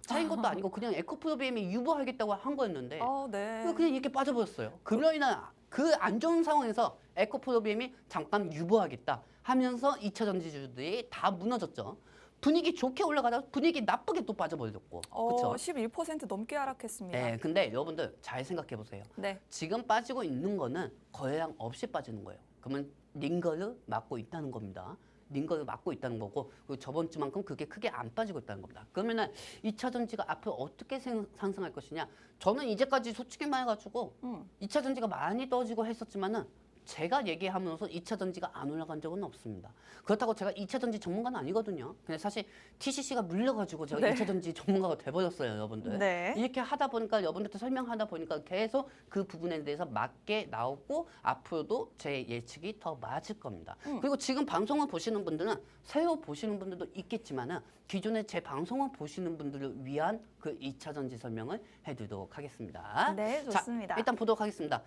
그냥 에코프로비엠이 유보하겠다고 한 거였는데 네. 그냥 이렇게 빠져버렸어요. 금요일날 그 안 좋은 상황에서 에코프로비엠이 잠깐 유보하겠다 하면서 2차 전지주들이 다 무너졌죠. 분위기 좋게 올라가다가 분위기 나쁘게 또 빠져버렸고. 그렇죠? 11% 넘게 하락했습니다. 네, 근데 여러분들 잘 생각해 보세요. 네. 지금 빠지고 있는 거는 거래량 없이 빠지는 거예요. 그러면 링거를 막고 있다는 겁니다. 링거를 막고 있다는 거고 그리고 저번 주만큼 그게 크게 안 빠지고 있다는 겁니다. 그러면은 2차 전지가 앞으로 어떻게 상승할 것이냐? 저는 이제까지 솔직히 말해가지고 2차 전지가 많이 떨어지고 했었지만은 제가 얘기하면서 2차 전지가 안 올라간 적은 없습니다. 그렇다고 제가 2차 전지 전문가는 아니거든요. 근데 사실 TCC가 물려가지고 제가 네. 2차 전지 전문가가 돼버렸어요, 여러분들. 네. 이렇게 하다 보니까 여러분들한테 설명하다 보니까 계속 그 부분에 대해서 맞게 나오고 앞으로도 제 예측이 더 맞을 겁니다. 그리고 지금 방송을 보시는 분들은 새로 보시는 분들도 있겠지만은 기존에 제 방송을 보시는 분들을 위한 그 2차 전지 설명을 해드리도록 하겠습니다. 네, 좋습니다. 자, 일단 보도록 하겠습니다.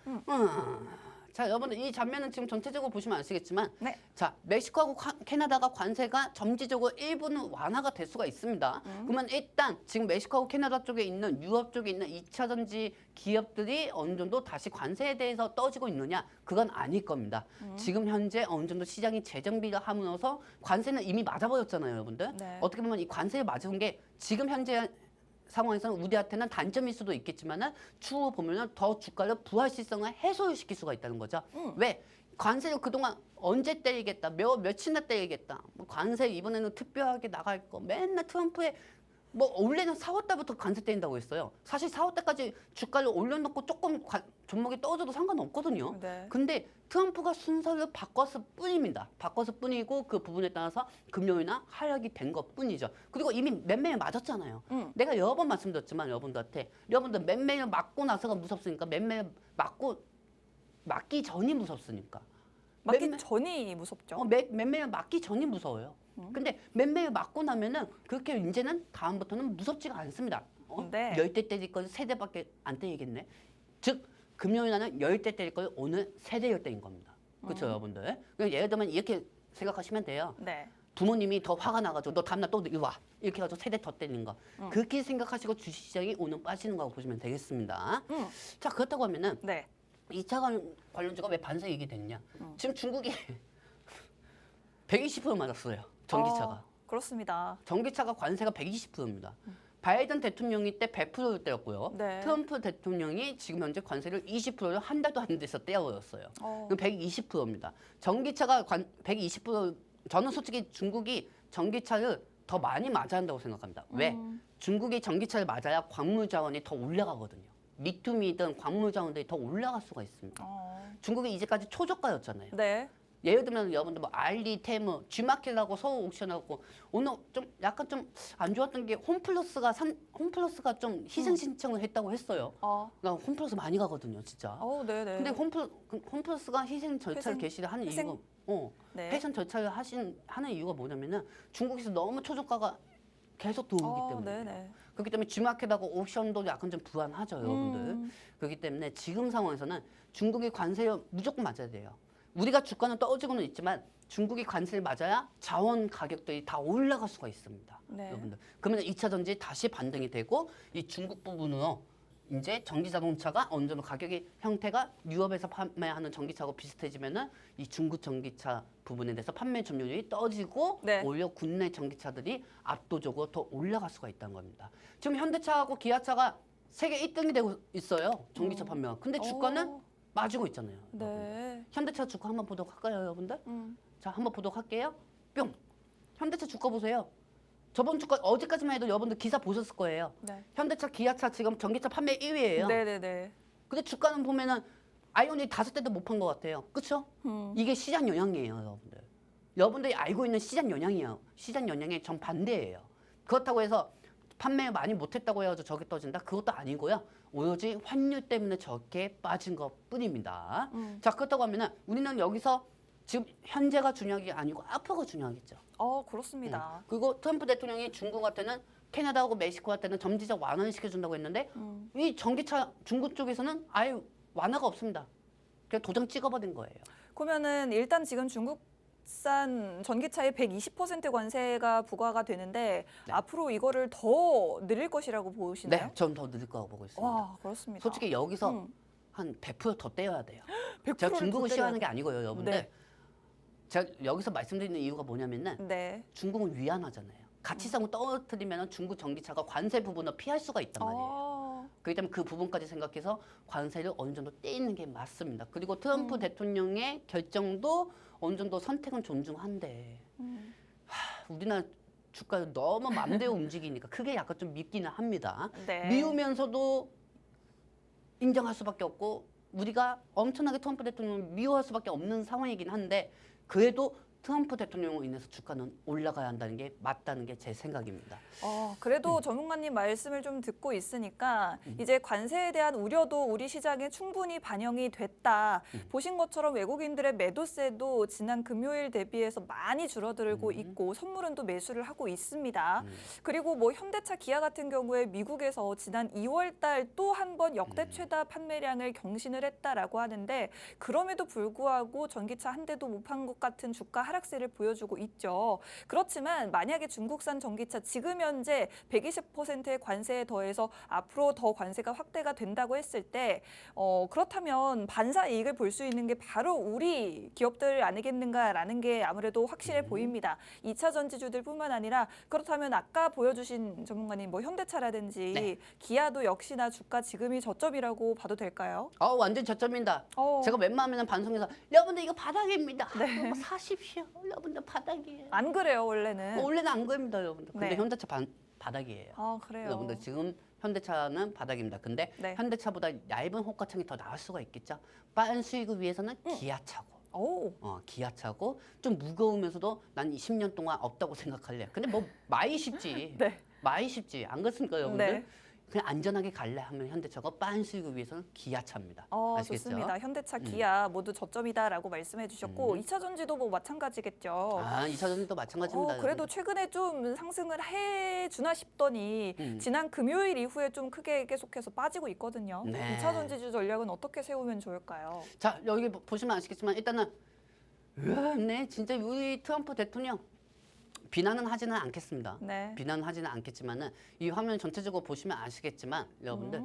자, 여러분들 이 장면은 지금 전체적으로 보시면 아시겠지만 네. 자, 멕시코하고 캐나다가 관세가 점지적으로 일부는 완화가 될 수가 있습니다. 그러면 일단 지금 멕시코하고 캐나다 쪽에 있는 유럽 쪽에 있는 2차 전지 기업들이 어느 정도 다시 관세에 대해서 떨어지고 있느냐? 그건 아닐 겁니다. 지금 현재 어느 정도 시장이 재정비를 함으로써 관세는 이미 맞아버렸잖아요, 여러분들. 네. 어떻게 보면 이 관세를 맞은 게 지금 현재 상황에서는 우리한테는 단점일 수도 있겠지만은 추후 보면은 더 주가를 부활시성을 해소시킬 수가 있다는 거죠. 왜? 관세를 그동안 언제 때리겠다, 며칠이나 때리겠다. 뭐 관세 이번에는 특별하게 나갈 거. 맨날 트럼프의 뭐 원래는 4월 달부터 관세 때린다고 했어요. 사실 4월 달까지 주가를 올려놓고 조금 종목이 떨어져도 상관없거든요. 네. 근데 트럼프가 순서를 바꿨을 뿐입니다. 바꿨을 뿐이고 그 부분에 따라서 금요일이나 하락이 된 것 뿐이죠. 그리고 이미 맨매일 맞았잖아요. 내가 여러 번 말씀드렸지만 여러분들 맨매일 맞고 나서가 무섭으니까 맨매일 맞기 전이 무섭으니까. 맞기 전이 무섭죠. 맨매일 맞기 전이 무서워요. 근데 맨매일 맞고 나면은 그렇게 이제는 다음부터는 무섭지가 않습니다. 네. 10대 때릴 걸 3대밖에 안 때리겠네. 즉 금요일 날은 10대 때릴 걸 오늘 3대 10대인 겁니다. 그렇죠, 여러분들? 그러니까 예를 들면 이렇게 생각하시면 돼요. 네. 부모님이 더 화가 나가지고 너 다음날 또 이리 와 이렇게 해가지고 3대 더 때리는 거. 그렇게 생각하시고 주식시장이 오늘 빠지는 거라고 보시면 되겠습니다. 자, 그렇다고 하면은 네. 2차 관련주가 왜 반세 얘기 됐냐? 지금 중국이 120% 맞았어요. 전기차가. 그렇습니다. 전기차가 관세가 120%입니다. 바이든 대통령이 때 100%를 떼었고요. 네. 트럼프 대통령이 지금 현재 관세를 20%를 한 달도 안 돼서 떼어버렸어요. 그럼 120%입니다. 전기차가 120%, 저는 솔직히 중국이 전기차를 더 많이 맞아야 한다고 생각합니다. 왜? 중국이 전기차를 맞아야 광물 자원이 더 올라가거든요. 리튬이든 광물 자원들이 더 올라갈 수가 있습니다. 중국이 이제까지 초저가였잖아요. 네. 예를 들면 여러분들 뭐 알리, 테무, G마켓하고 서울 옥션하고 오늘 좀 약간 좀 안 좋았던 게 홈플러스가 좀 희생 신청을 했다고 했어요. 그러니까 홈플러스 많이 가거든요, 진짜. 네네. 근데 홈플러스가 희생 절차를 개시를 하는 희생- 이유가 네. 회선 절차를 하는 이유가 뭐냐면은 중국에서 너무 초저가가 계속 들어오기 때문에. 네네. 그렇기 때문에 G마켓하고 옥션도 약간 좀 불안하죠, 여러분들. 그렇기 때문에 지금 상황에서는 중국이 관세를 무조건 맞아야 돼요. 우리가 주가는 떨어지고는 있지만 중국이 관세를 맞아야 자원 가격들이 다 올라갈 수가 있습니다. 네. 여러분들. 그러면 2차 전지 다시 반등이 되고 이 중국 부분으로 이제 전기 자동차가 어느 정도 가격이 형태가 유럽에서 판매하는 전기차하고 비슷해지면은 이 중국 전기차 부분에 대해서 판매 점유율이 떨어지고 네. 오히려 국내 전기차들이 압도적으로 더 올라갈 수가 있다는 겁니다. 지금 현대차하고 기아차가 세계 1등이 되고 있어요. 전기차 판매가. 근데 주가는 빠지고 있잖아요. 네. 현대차 주가 한번 보도록 할까요, 여러분들? 음. 자, 한번 보도록 할게요. 뿅. 현대차 주가 보세요. 저번 주까 어제까지만 해도 여러분들 기사 보셨을 거예요. 네. 현대차, 기아차 지금 전기차 판매 1위예요. 네네네. 근데 주가는 보면은 아이오닉 5대도 못 판 것 같아요. 그렇죠? 이게 시장 영향이에요, 여러분들. 여러분들이 알고 있는 시장 영향이에요. 시장 영향의 정반대예요. 그렇다고 해서 판매 많이 못했다고 해가지고 저게 떠진다? 그것도 아니고요. 오로지 환율 때문에 저렇게 빠진 것 뿐입니다. 자, 그렇다고 하면은 우리는 여기서 지금 현재가 중요한 게 아니고 앞으로가 중요하겠죠. 그렇습니다. 그리고 트럼프 대통령이 중국한테는 캐나다하고 멕시코한테는 점지적 완화를 시켜준다고 했는데 이 전기차 중국 쪽에서는 아예 완화가 없습니다. 그냥 도장 찍어버린 거예요. 그러면은 일단 지금 중국산 전기차에 120% 관세가 부과가 되는데 네. 앞으로 이거를 더 늘릴 것이라고 보시나요? 네, 전 더 늘릴 거라고 보고 있습니다. 와, 그렇습니다. 솔직히 여기서 한 100%더 떼어야 돼요. 100% 제가 를 중국을 더 싫어하는 게 때려야 아니고요, 여러분들. 네. 제가 여기서 말씀드리는 이유가 뭐냐면은 네. 중국은 위안화잖아요. 가치성을 떨어뜨리면 중국 전기차가 관세 부분을 피할 수가 있단 말이에요. 그렇기 때문에 그 부분까지 생각해서 관세를 어느 정도 떼이는 게 맞습니다. 그리고 트럼프 대통령의 결정도 어느 정도 선택은 존중한데 우리나라 주가를 너무 맘대로 움직이니까 그게 약간 좀 밉기는 합니다. 네. 미우면서도 인정할 수밖에 없고 우리가 엄청나게 트럼프 대통령을 미워할 수밖에 없는 상황이긴 한데 그래도 트럼프 대통령으로 인해서 주가는 올라가야 한다는 게 맞다는 게 제 생각입니다. 그래도 전문가님 말씀을 좀 듣고 있으니까 이제 관세에 대한 우려도 우리 시장에 충분히 반영이 됐다. 보신 것처럼 외국인들의 매도세도 지난 금요일 대비해서 많이 줄어들고 있고 선물은 또 매수를 하고 있습니다. 그리고 뭐 현대차, 기아 같은 경우에 미국에서 지난 2월 달 또 한 번 역대 최다 판매량을 경신을 했다라고 하는데 그럼에도 불구하고 전기차 한 대도 못 판 것 같은 주가 하락세를 보여주고 있죠. 그렇지만 만약에 중국산 전기차 지금 현재 120%의 관세에 더해서 앞으로 더 관세가 확대가 된다고 했을 때 그렇다면 반사 이익을 볼 수 있는 게 바로 우리 기업들 아니겠는가라는 게 아무래도 확실해 보입니다. 2차 전지주들뿐만 아니라 그렇다면 아까 보여주신 전문가님 뭐 현대차라든지 네. 기아도 역시나 주가 지금이 저점이라고 봐도 될까요? 완전 저점입니다. 어. 제가 웬만하면 방송에서 여러분들 이거 바닥입니다. 한번 사십시오. 여러분들 바닥이에요. 안 그래요 원래는. 원래는 안 그럽니다, 여러분들. 근데 네. 현대차 바닥이에요. 그래요. 여러분들 지금 현대차는 바닥입니다. 근데 네. 현대차보다 얇은 호가창이 더 나을 수가 있겠죠. 빠른 수익을 위해서는 기아차고. 오. 기아차고 좀 무거우면서도 난 20년 동안 없다고 생각할래. 근데 뭐 많이 쉽지. 네. 많이 쉽지. 안 그렇습니까, 여러분들? 네. 그냥 안전하게 갈래 하면 현대차고 빠른 수익을 위해서는 기아차입니다. 아시겠죠? 좋습니다. 현대차, 기아 모두 저점이다라고 말씀해 주셨고 2차 전지도 뭐 마찬가지겠죠. 2차 전지도 마찬가지입니다. 그래도 여러분들. 최근에 좀 상승을 해주나 싶더니 음. 지난 금요일 이후에 좀 크게 계속해서 빠지고 있거든요. 네. 2차 전지주 전략은 어떻게 세우면 좋을까요? 자, 여기 보시면 아시겠지만 일단은 네, 진짜 우리 트럼프 대통령 비난은 하지는 않겠습니다. 네. 비난은 하지는 않겠지만은 이 화면 전체적으로 보시면 아시겠지만 여러분들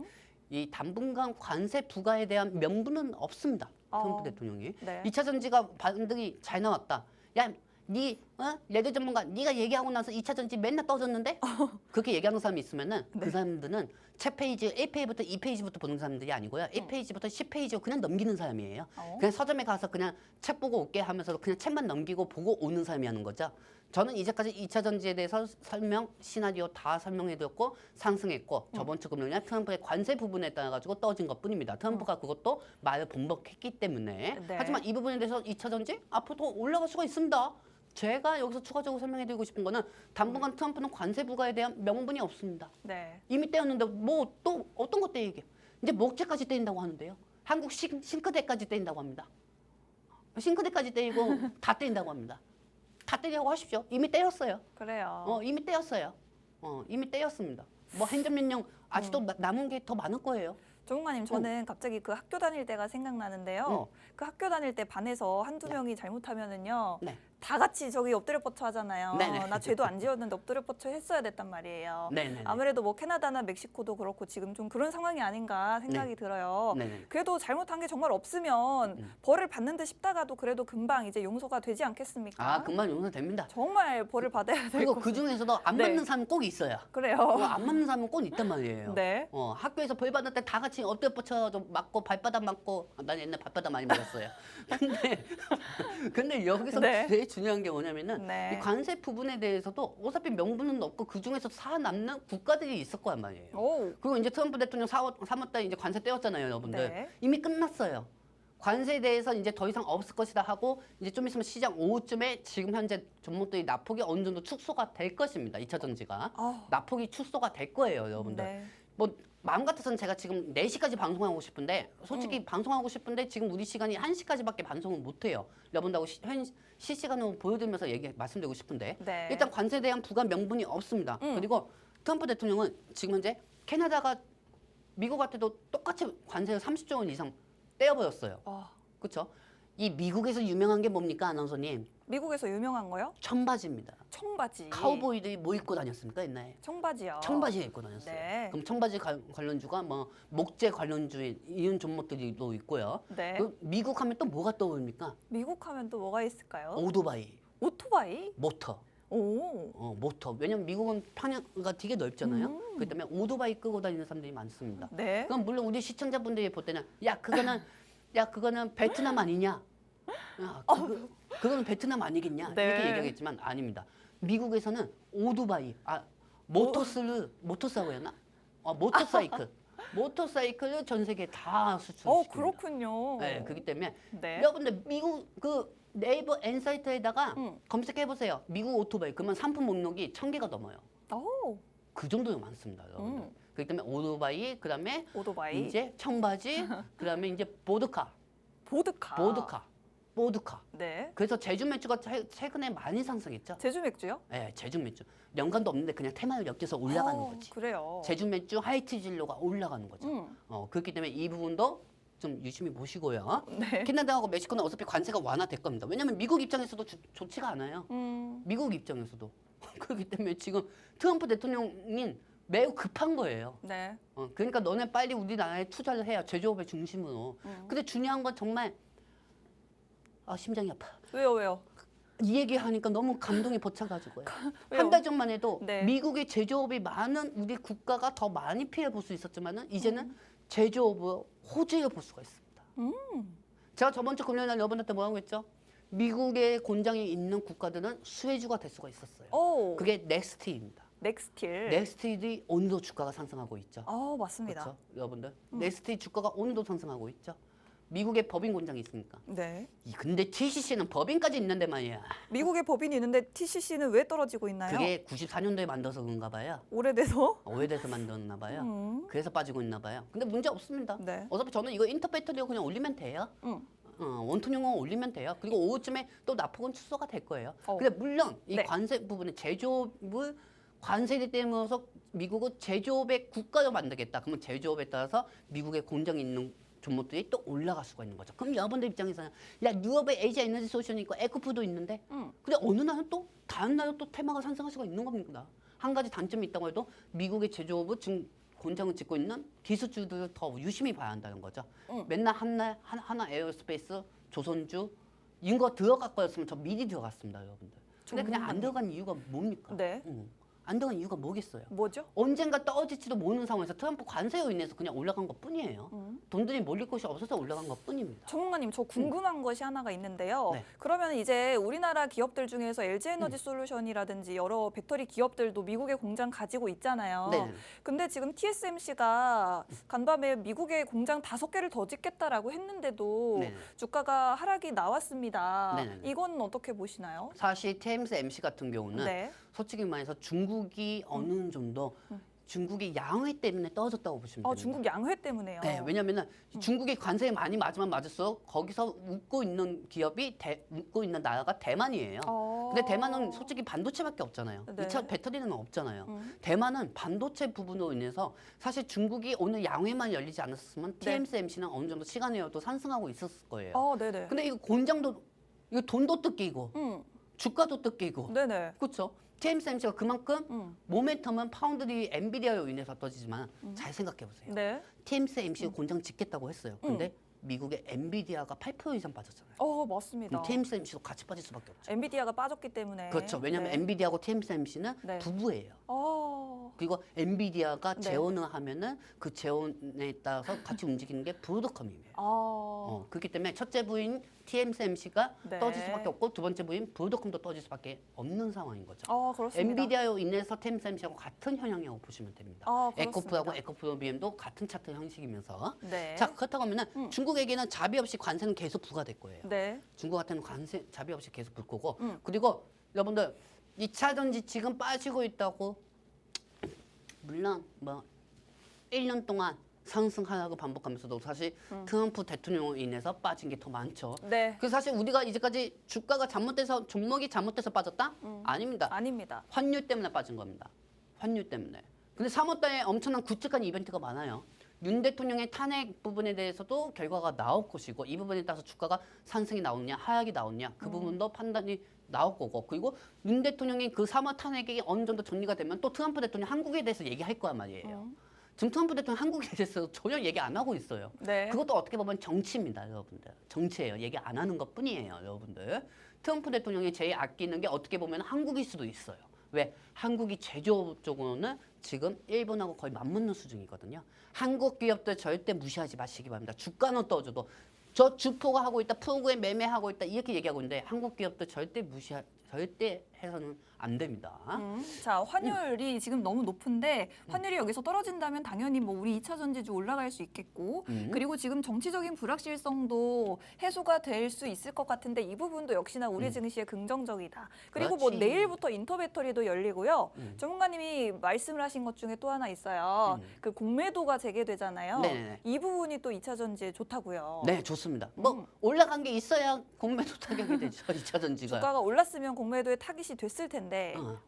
이 당분간 관세 부과에 대한 명분은 없습니다. 트럼프 대통령이. 네. 2차 전지가 반등이 잘 나왔다. 야, 레드 전문가, 네가 얘기하고 나서 2차 전지 맨날 떠졌는데? 그렇게 얘기하는 사람이 있으면은 네. 그 사람들은 책 페이지 1페이지부터 2페이지부터 보는 사람들이 아니고요. 1페이지부터 10페이지로 그냥 넘기는 사람이에요. 그냥 서점에 가서 그냥 책 보고 올게 하면서 그냥 책만 넘기고 보고 오는 사람이 하는 거죠. 저는 이제까지 2차 전지에 대해서 시나리오 다 설명해드렸고 상승했고 저번 주 금요일에 트럼프의 관세 부분에 따라 가지고 떠진 것뿐입니다. 트럼프가 그것도 말을 번복했기 때문에 네. 하지만 이 부분에 대해서 2차 전지 앞으로 더 올라갈 수가 있습니다. 제가 여기서 추가적으로 설명해드리고 싶은 거는 당분간 트럼프는 관세 부과에 대한 명분이 없습니다. 네. 이미 떼었는데 뭐 또 어떤 것 떼이게? 이제 목재까지 떼인다고 하는데요. 한국 싱크대까지 떼인다고 합니다. 싱크대까지 떼이고 다 떼인다고 합니다. 다 떼려고 하십시오. 이미 떼었어요. 그래요. 이미 떼었어요. 이미 떼었습니다. 뭐 행정명령 아직도 남은 게 더 많을 거예요. 조국마님, 저는 갑자기 그 학교 다닐 때가 생각나는데요. 그 학교 다닐 때 반에서 한두 명이 잘못하면은요. 네. 다 같이 저기 엎드려 뻗쳐 하잖아요. 네네. 나 죄도 안 지었는데 엎드려 뻗쳐 했어야 됐단 말이에요. 네네네. 아무래도 뭐 캐나다나 멕시코도 그렇고 지금 좀 그런 상황이 아닌가 생각이 들어요. 네네. 그래도 잘못한 게 정말 없으면 벌을 받는 듯 싶다가도 그래도 금방 이제 용서가 되지 않겠습니까? 금방 용서됩니다. 정말 벌을 받아야 될 그리고 거. 그 중에서도 안 네. 맞는 사람은 꼭 있어요. 그래요. 안 맞는 사람은 꼭 있단 말이에요. 네. 학교에서 벌 받을 때 다 같이 엎드려 뻗쳐 좀 맞고 발바닥 맞고 난 옛날 발바닥 많이 맞았어요. 근데 여기서 네. 제일 중요한 게 뭐냐면은 네. 이 관세 부분에 대해서도 어차피 명분은 없고 그 중에서 살아남는 국가들이 있을 거란 말이에요. 오. 그리고 이제 트럼프 대통령 3월달에 이제 관세 떼었잖아요, 여러분들. 네. 이미 끝났어요. 관세에 대해서 이제 더 이상 없을 것이다 하고 이제 좀 있으면 시장 오후쯤에 지금 현재 종목들이 낙폭이 어느 정도 축소가 될 것입니다. 2차 전지가. 낙폭이 축소가 될 거예요, 여러분들. 네. 뭐 마음 같아서는 제가 지금 4시까지 방송하고 싶은데 솔직히 방송하고 싶은데 지금 우리 시간이 1시까지밖에 방송을 못 해요. 여러분들하고 실시간으로 보여드리면서 말씀드리고 싶은데 네. 일단 관세에 대한 부과 명분이 없습니다. 그리고 트럼프 대통령은 지금 현재 캐나다가 미국한테도 똑같이 관세를 30조 원 이상 떼어버렸어요. 그렇죠? 이 미국에서 유명한 게 뭡니까, 아나운서님? 미국에서 유명한 거요? 청바지입니다. 청바지. 카우보이들이 뭐 입고 다녔습니까, 옛날에? 청바지요. 청바지 입고 다녔어요. 네. 그럼 청바지 관련주가 뭐 목재 관련주인 이런 종목들이 또 있고요. 네. 그 미국 하면 또 뭐가 떠오릅니까? 미국 하면 또 뭐가 있을까요? 오토바이, 오토바이? 모터. 오. 모터. 왜냐면 미국은 평야가 되게 넓잖아요. 그렇기 때문에 오토바이 끄고 다니는 사람들이 많습니다. 네. 그럼 물론 우리 시청자분들이 볼 때는 그거는 베트남 아니냐? 그거는 베트남 아니겠냐? 네. 이렇게 얘기하겠지만 아닙니다. 미국에서는 오토바이, 모터사고 했나? 모터사이클을 전 세계에 다 수출시킵니다. 그렇군요. 네, 그렇기 때문에 네. 여러분들 미국 그 네이버 엔사이트에다가 음. 검색해 보세요. 미국 오토바이. 그러면 상품 목록이 1000개가 넘어요. 오. 그 정도로 많습니다, 여러분들. 그렇기 때문에 오토바이, 그다음에 오토바이. 이제 청바지, 그다음에 이제 보드카. 보드카. 네. 그래서 제주 맥주가 최근에 많이 상승했죠. 제주 맥주요? 네, 제주 맥주. 연관도 없는데 그냥 테마를 엮여서 올라가는 거지. 그래요. 제주 맥주 하이트 진로가 올라가는 거죠. 그렇기 때문에 이 부분도 좀 유심히 보시고요. 네. 캐나다하고 멕시코는 어차피 관세가 완화될 겁니다. 왜냐하면 미국 입장에서도 좋지가 않아요. 음. 미국 입장에서도. 그렇기 때문에 지금 트럼프 대통령이 매우 급한 거예요. 네. 그러니까 너네 빨리 우리나라에 투자를 해야 제조업의 중심으로. 근데 중요한 건 정말 심장이 아파. 왜요? 이 얘기하니까 너무 감동이 벅차가지고요. 왜요? 한 달 전만 해도 네. 미국의 제조업이 많은 우리 국가가 더 많이 피해 볼 수 있었지만은 이제는 제조업을 호주에 볼 수가 있습니다. 제가 저번 주 금요일 날 여러분한테 뭐라고 했죠? 미국의 공장이 있는 국가들은 수혜주가 될 수가 있었어요. 오. 그게 넥스트입니다. 넥스틸. 넥스트의 오늘도 주가가 상승하고 있죠. 맞습니다. 그렇죠, 여러분들. 넥스트의 주가가 오늘도 상승하고 있죠. 미국에 법인 공장이 있으니까. 네. 근데 TCC는 법인까지 있는데 말이야. 미국에 법인이 있는데 TCC는 왜 떨어지고 있나요? 그게 94년도에 만들어서 그런가 봐요. 오래돼서? 오래돼서 만들었나 봐요. 그래서 빠지고 있나 봐요. 근데 문제 없습니다. 네. 어차피 저는 이거 인터배터리로 그냥 올리면 돼요. 원통형으로 올리면 돼요. 그리고 오후쯤에 또 납폭은 축소가 될 거예요. 근데 물론 이 네. 관세 부분에 제조업을 관세에 때문에 미국은 제조업의 국가로 만들겠다. 그러면 제조업에 따라서 미국의 공장이 있는 종목들이 또 올라갈 수가 있는 거죠. 그럼 여러분들 입장에서는 유럽에 에이지아 에너지 솔루션이 있고 에코푸도 있는데 근데 어느 날은 또 다른 날은 또 테마가 상승할 수가 있는 겁니다. 한 가지 단점이 있다고 해도 미국의 제조업을 지금 공장을 짓고 있는 기술주들을 더 유심히 봐야 한다는 거죠. 맨날 하나 에어스페이스, 조선주 인구가 들어갈 거였으면 저 미리 들어갔습니다, 여러분들. 근데 그냥 안 전문가님. 들어간 이유가 뭡니까? 네. 안 들어간 이유가 뭐겠어요? 뭐죠? 언젠가 떨어질지도 모르는 상황에서 트럼프 관세로 인해서 그냥 올라간 것 뿐이에요. 돈들이 몰릴 곳이 없어서 올라간 것 뿐입니다. 전문가님, 저 궁금한 것이 하나가 있는데요. 네. 그러면 이제 우리나라 기업들 중에서 LG에너지 솔루션이라든지 여러 배터리 기업들도 미국에 공장 가지고 있잖아요. 네. 근데 지금 TSMC가 간밤에 미국에 공장 5개를 더 짓겠다라고 했는데도 네. 주가가 하락이 나왔습니다. 네. 이건 어떻게 보시나요? 사실 TSMC 같은 경우는 네. 솔직히 말해서 중국이 어느 정도 중국이 양회 때문에 떨어졌다고 보시면 됩니다. 중국 양회 때문에요. 네, 왜냐면은 중국이 관세에 많이 맞으면 맞을수록 거기서 웃고 있는 기업이 웃고 있는 나라가 대만이에요. 근데 대만은 솔직히 반도체밖에 없잖아요. 네. 2차 배터리는 없잖아요. 대만은 반도체 부분으로 인해서 사실 중국이 오늘 양회만 열리지 않았으면 네. TSMC는 어느 정도 시간이어도 상승하고 있었을 거예요. 네네. 근데 이거 공장도 이거 돈도 뜯기고 주가도 뜯기고 네네. 그렇죠. TSMC가 그만큼 모멘텀은 파운드리 엔비디아로 인해서 떨어지지만 잘 생각해 보세요. 네. TSMC가 공장 짓겠다고 했어요. 근데 미국의 엔비디아가 8% 이상 빠졌잖아요. 맞습니다. 그럼 TSMC도 같이 빠질 수밖에 없죠. 엔비디아가 빠졌기 때문에. 그렇죠. 왜냐하면 네. 엔비디아하고 TSMC는 네. 부부예요. 어. 그리고 엔비디아가 네. 재원을 하면은 그 재원에 따라서 같이 움직이는 게 브로드컴이에요. 그렇기 때문에 첫째 부인 TSMC가 네. 떨어질 수밖에 없고 두 번째 부인 브로드컴도 떨어질 수밖에 없는 상황인 거죠. 그렇습니다. 엔비디아로 인해서 TSMC하고 같은 현황이라고 보시면 됩니다. 그렇습니다. 에코프하고 에코프로비엠도 같은 차트 형식이면서 네. 자 그렇다고 하면은 중국에게는 자비 없이 관세는 계속 부과될 거예요. 네. 중국 같은 관세 자비 없이 계속 불 거고 그리고 여러분들 2차 전지 지금 빠지고 있다고 물론 뭐 1년 동안 상승하라고 반복하면서도 사실 트럼프 대통령으로 인해서 빠진 게 더 많죠. 네. 그래서 사실 우리가 이제까지 주가가 잘못돼서 종목이 잘못돼서 빠졌다? 아닙니다. 아닙니다. 환율 때문에 빠진 겁니다. 환율 때문에. 근데 3월달에 엄청난 굵직한 이벤트가 많아요. 윤 대통령의 탄핵 부분에 대해서도 결과가 나올 것이고 이 부분에 따라서 주가가 상승이 나오느냐 하락이 나오느냐 그 부분도 판단이 나올 거고 그리고 윤 대통령의 그 3월 탄핵이 어느 정도 정리가 되면 또 트럼프 대통령 한국에 대해서 얘기할 거란 말이에요. 지금 트럼프 대통령 한국에 대해서 전혀 얘기 안 하고 있어요. 네. 그것도 어떻게 보면 정치입니다, 여러분들. 정치예요. 얘기 안 하는 것 뿐이에요, 여러분들. 트럼프 대통령이 제일 아끼는 게 어떻게 보면 한국일 수도 있어요. 왜? 한국이 제조 쪽으로는 지금 일본하고 거의 맞먹는 수준이거든요. 한국 기업들 절대 무시하지 마시기 바랍니다. 주가는 떨어져도 저 주포가 하고 있다, 프로그램 매매하고 있다 이렇게 얘기하고 있는데 한국 기업들 절대 절대 해서는 안 됩니다. 자, 환율이 지금 너무 높은데 환율이 여기서 떨어진다면 당연히 뭐 우리 2차 전지주 올라갈 수 있겠고 그리고 지금 정치적인 불확실성도 해소가 될 수 있을 것 같은데 이 부분도 역시나 우리 증시에 긍정적이다. 그리고 뭐 그렇지. 내일부터 인터배터리도 열리고요. 전문가님이 말씀을 하신 것 중에 또 하나 있어요. 그 공매도가 재개되잖아요. 네네네. 이 부분이 또 2차 전지에 좋다고요. 네, 좋습니다. 뭐 올라간 게 있어야 공매도 타격이 되죠, 2차 전지가. 주가가 올랐으면 공매도에 타깃이 됐을 텐데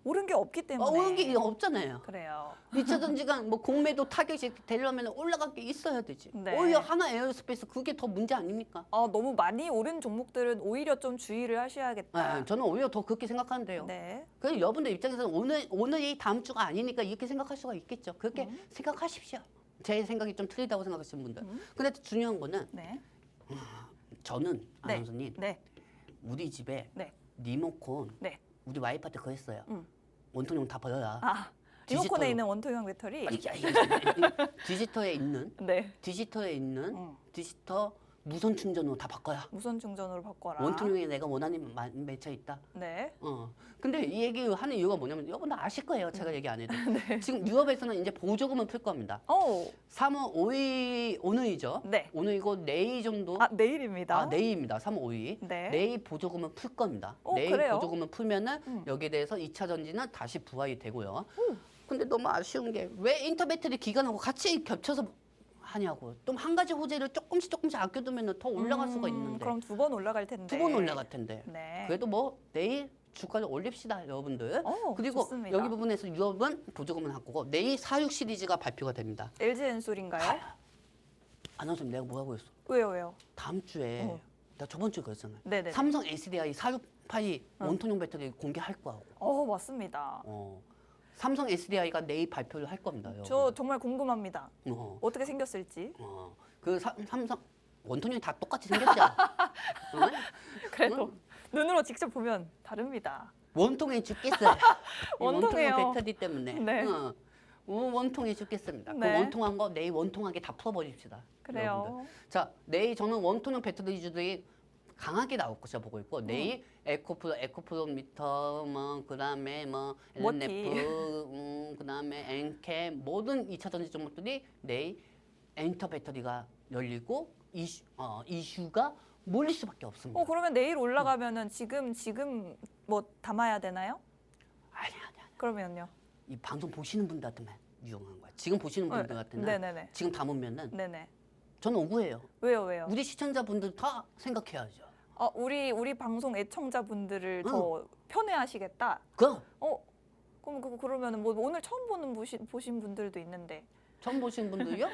오른 게 없기 때문에. 오른 게 없잖아요. 그래요. 2차 전지가 뭐 공매도 타격이 되려면 올라갈 게 있어야 되지. 네. 오히려 하나 에어스페이스 그게 더 문제 아닙니까? 너무 많이 오른 종목들은 오히려 좀 주의를 하셔야겠다. 저는 오히려 더 그렇게 생각하는데요. 네. 그래서 여러분들 입장에서는 오늘이 다음 주가 아니니까 이렇게 생각할 수가 있겠죠. 그렇게 생각하십시오. 제 생각이 좀 틀리다고 생각하시는 분들. 근데 중요한 거는 네. 저는 네. 아나운서님 네. 우리 집에 네. 리모컨 네. 우리 와이프한테 그랬어요. 원통형 다 버려라. 리모컨에 디지털. 있는 원통형 배터리. 디지털에 있는 네. 디지털 무선 충전으로 다 바꿔야. 무선 충전으로 바꿔라. 원통형에 내가 원하는 맺혀 있다. 네. 근데 이 얘기 하는 이유가 뭐냐면 여러분 아실 거예요. 제가 얘기 안 해도. 지금 유럽에서는 이제 보조금을 풀 겁니다. 3월 5일 오늘이죠. 네. 오늘이고 내일 정도. 내일입니다. 내일입니다. 3월 5일. 네. 내일 보조금을 풀 겁니다. 내일 그래요? 보조금을 풀면은 여기에 대해서 2차 전지는 다시 부활이 되고요. 근데 너무 아쉬운 게 왜 인터배터리 기간하고 같이 겹쳐서 하냐고. 또 한 가지 호재를 조금씩 아껴두면 더 올라갈 수가 있는데. 그럼 2번 올라갈 텐데. 2번 올라갈 텐데. 네. 그래도 뭐 내일 주가를 올립시다, 여러분들. 그리고 좋습니다. 여기 부분에서 유럽은 보조금은 할 거고 내일 46 시리즈가 발표가 됩니다. LG 엔솔인가요? 아나운서님 내가 뭐라고 했어? 왜요? 다음 주에 나 저번 주에 그랬잖아요. 네네. 삼성 SDI 468이 원통형 배터리 공개할 거라고. 맞습니다. 삼성 SDI가 내일 발표를 할 겁니다. 저 정말 궁금합니다. 여러분. 어떻게 생겼을지. 그 삼성 원통형이 다 똑같이 생겼죠. 어? 그래도 눈으로 직접 보면 다릅니다. 원통형이 죽겠어요. 이 원통해요. 원통형 배터리 때문에. 네. 원통이 죽겠습니다. 네. 그 원통한 거 내일 원통하게 다 풀어버립시다. 그래요. 여러분들. 자, 내일 저는 원통형 배터리주들이 강하게 나올 것이라 보고 있고 내일 에코프로미터 뭐 그다음에 뭐 모티. LNF 그다음에 엔캠 모든 2차 전지 종목들이 내일 엔터 배터리가 열리고 이슈가 몰릴 수밖에 없습니다. 그러면 내일 올라가면은 지금 뭐 담아야 되나요? 아니야. 그러면요. 이 방송 보시는 분들한테만 유용한 거야. 지금 보시는 분들 같은 네네네. 지금 담으면은 네네. 저는 억울해요. 왜요? 우리 시청자분들 다 생각해야죠. 우리 방송 애청자분들을 더 편애하시겠다. 그럼 그러면은 뭐 오늘 처음 보신 분들도 있는데. 처음 보시는 분들요?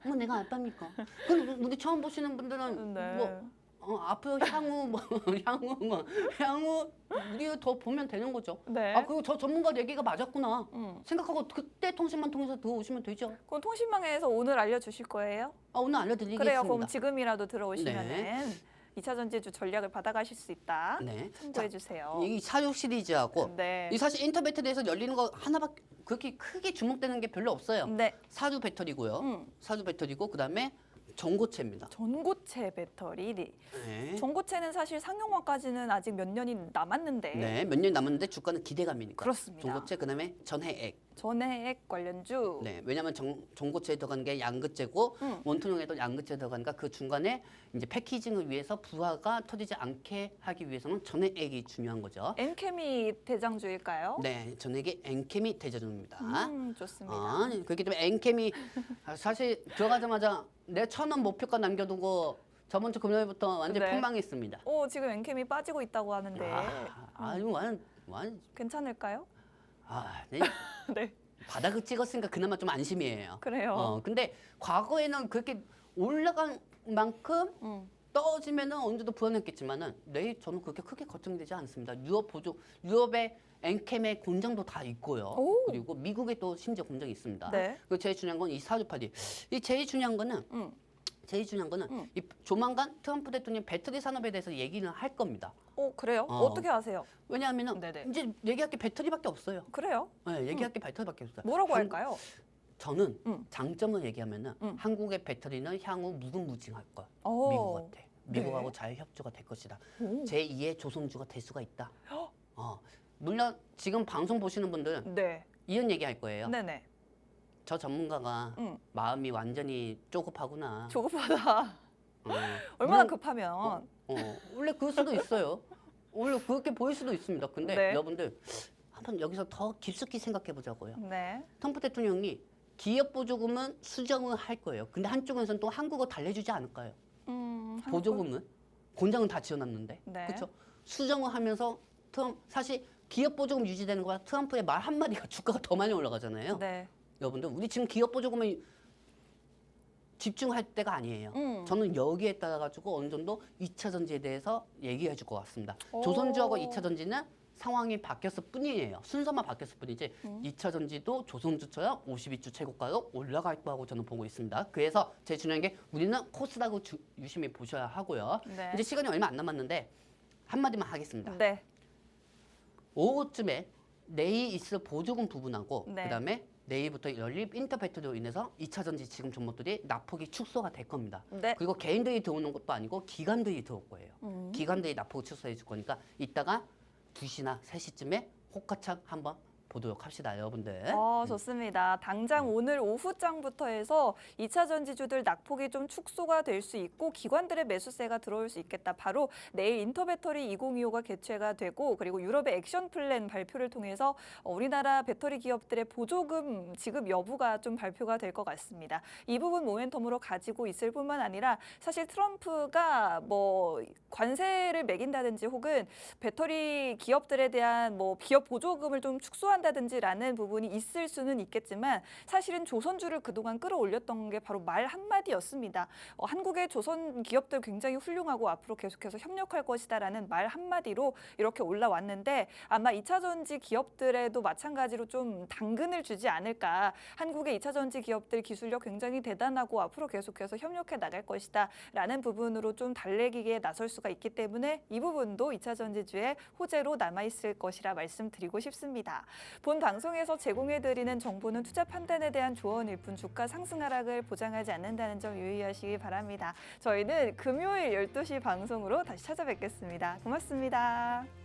뭐 내가 알답니까? 그럼 우리 처음 보시는 분들은 네. 뭐 앞으로 향후 우리가 더 보면 되는 거죠. 네. 그리고 저 전문가 얘기가 맞았구나 음. 생각하고 그때 통신만 통해서 들어오시면 되죠. 그럼 통신망에서 오늘 알려주실 거예요? 오늘 알려드리겠습니다. 그래요. 그럼 지금이라도 들어오시면은 네. 2차 전지주 전략을 받아가실 수 있다. 네. 참고해 주세요. 이 사육 시리즈하고 네. 이 사실 인터 배터리에서 열리는 거 하나밖에 그렇게 크게 주목되는 게 별로 없어요. 네. 사주 배터리고요. 사주 배터리고 그다음에 전고체입니다. 전고체 배터리. 네. 전고체는 사실 상용화까지는 아직 몇 년이 남았는데. 네, 몇 년 남았는데 주가는 기대감이니까. 그렇습니다. 전고체 그다음에 전해액. 전해액 관련주. 네, 왜냐하면 전고체에 들어간 게 양극재고 원통형에도 양극재 들어가니까 그 중간에 이제 패키징을 위해서 부하가 터지지 않게 하기 위해서는 전해액이 중요한 거죠. 엔케미 대장주일까요? 네, 전해액이 엔케미 대저주입니다. 좋습니다. 그렇기 때문에 엔케미 사실 들어가자마자 내 1,000원 목표가 남겨두고 저번 주 금요일부터 완전 네. 폭망했습니다. 지금 엔케미 빠지고 있다고 하는데 아유 완 괜찮을까요? 네. 네. 바닥을 찍었으니까 그나마 좀 안심이에요. 그래요. 근데 과거에는 그렇게 올라간 만큼 떨어지면은 어느 정도 불안했겠지만은 내일 저는 그렇게 크게 걱정되지 않습니다. 유럽의 엔캠의 공장도 다 있고요. 오. 그리고 미국에 또 심지어 공장이 있습니다. 네. 그리고 제일 중요한 건 이 사주팔이. 이 제일 중요한 거는 이 조만간 트럼프 대통령 배터리 산업에 대해서 얘기는 할 겁니다. 그래요? 어떻게 아세요? 왜냐하면은 네네. 이제 얘기할 게 배터리밖에 없어요. 그래요? 네, 얘기할 게 배터리밖에 없어요. 뭐라고 할까요? 저는 장점을 얘기하면은 한국의 배터리는 향후 무궁무진할 거야. 미국한테. 미국하고 네. 잘 협조가 될 것이다. 오. 제2의 조선주가 될 수가 있다. 물론 지금 방송 보시는 분들은 네. 이런 얘기 할 거예요. 네네. 저 전문가가 마음이 완전히 조급하구나. 조급하다. 물론, 얼마나 급하면. 원래 그럴 수도 있어요. 원래 그렇게 보일 수도 있습니다. 근데 네. 여러분들 한번 여기서 더 깊숙이 생각해 보자고요. 네. 트럼프 대통령이 기업 보조금은 수정을 할 거예요. 근데 한쪽에서는 또 한국어 달래주지 않을까요? 보조금은 공장은 다 지어놨는데, 네. 그렇죠? 수정을 하면서 사실 기업 보조금 유지되는 거와 트럼프의 말 한마디가 주가가 더 많이 올라가잖아요. 네. 여러분들 우리 지금 기업 보조금에 집중할 때가 아니에요. 저는 여기에 따라 가지고 어느 정도 2차 전지에 대해서 얘기해 줄 것 같습니다. 오. 조선주하고 2차 전지는 상황이 바뀌었을 뿐이에요. 순서만 바뀌었을 뿐이지 2차 전지도 조선주처럼 52주 최고가로 올라갈 거라고 저는 보고 있습니다. 그래서 제일 중요한 게 우리는 코스닥을 유심히 보셔야 하고요. 네. 이제 시간이 얼마 안 남았는데 한마디만 하겠습니다. 네. 오후쯤에 내일 있을 보조금 부분하고 네. 그다음에 내일부터 열릴 인터 배터리로 인해서 2차 전지 지금 종목들이 낙폭이 축소가 될 겁니다. 네. 그리고 개인들이 들어오는 것도 아니고 기관들이 들어올 거예요. 기관들이 낙폭을 축소해 줄 거니까 이따가 2시나 3시쯤에 호가창 한번 보도록 합시다, 여러분들. 좋습니다. 당장 오늘 오후장부터 해서 2차 전지주들 낙폭이 좀 축소가 될 수 있고 기관들의 매수세가 들어올 수 있겠다. 바로 내일 인터배터리 2025가 개최가 되고 그리고 유럽의 액션 플랜 발표를 통해서 우리나라 배터리 기업들의 보조금 지급 여부가 좀 발표가 될 것 같습니다. 이 부분 모멘텀으로 가지고 있을 뿐만 아니라 사실 트럼프가 뭐 관세를 매긴다든지 혹은 배터리 기업들에 대한 뭐 기업 보조금을 좀 축소한다 한다든지라는 부분이 있을 수는 있겠지만 사실은 조선주를 그동안 끌어올렸던 게 바로 말 한마디였습니다. 한국의 조선 기업들 굉장히 훌륭하고 앞으로 계속해서 협력할 것이다라는 말 한마디로 이렇게 올라왔는데 아마 2차 전지 기업들에도 마찬가지로 좀 당근을 주지 않을까. 한국의 2차 전지 기업들 기술력 굉장히 대단하고 앞으로 계속해서 협력해 나갈 것이다 라는 부분으로 좀 달래기에 나설 수가 있기 때문에 이 부분도 2차 전지주의 호재로 남아있을 것이라 말씀드리고 싶습니다. 본 방송에서 제공해드리는 정보는 투자 판단에 대한 조언일 뿐 주가 상승 하락을 보장하지 않는다는 점 유의하시기 바랍니다. 저희는 금요일 12시 방송으로 다시 찾아뵙겠습니다. 고맙습니다.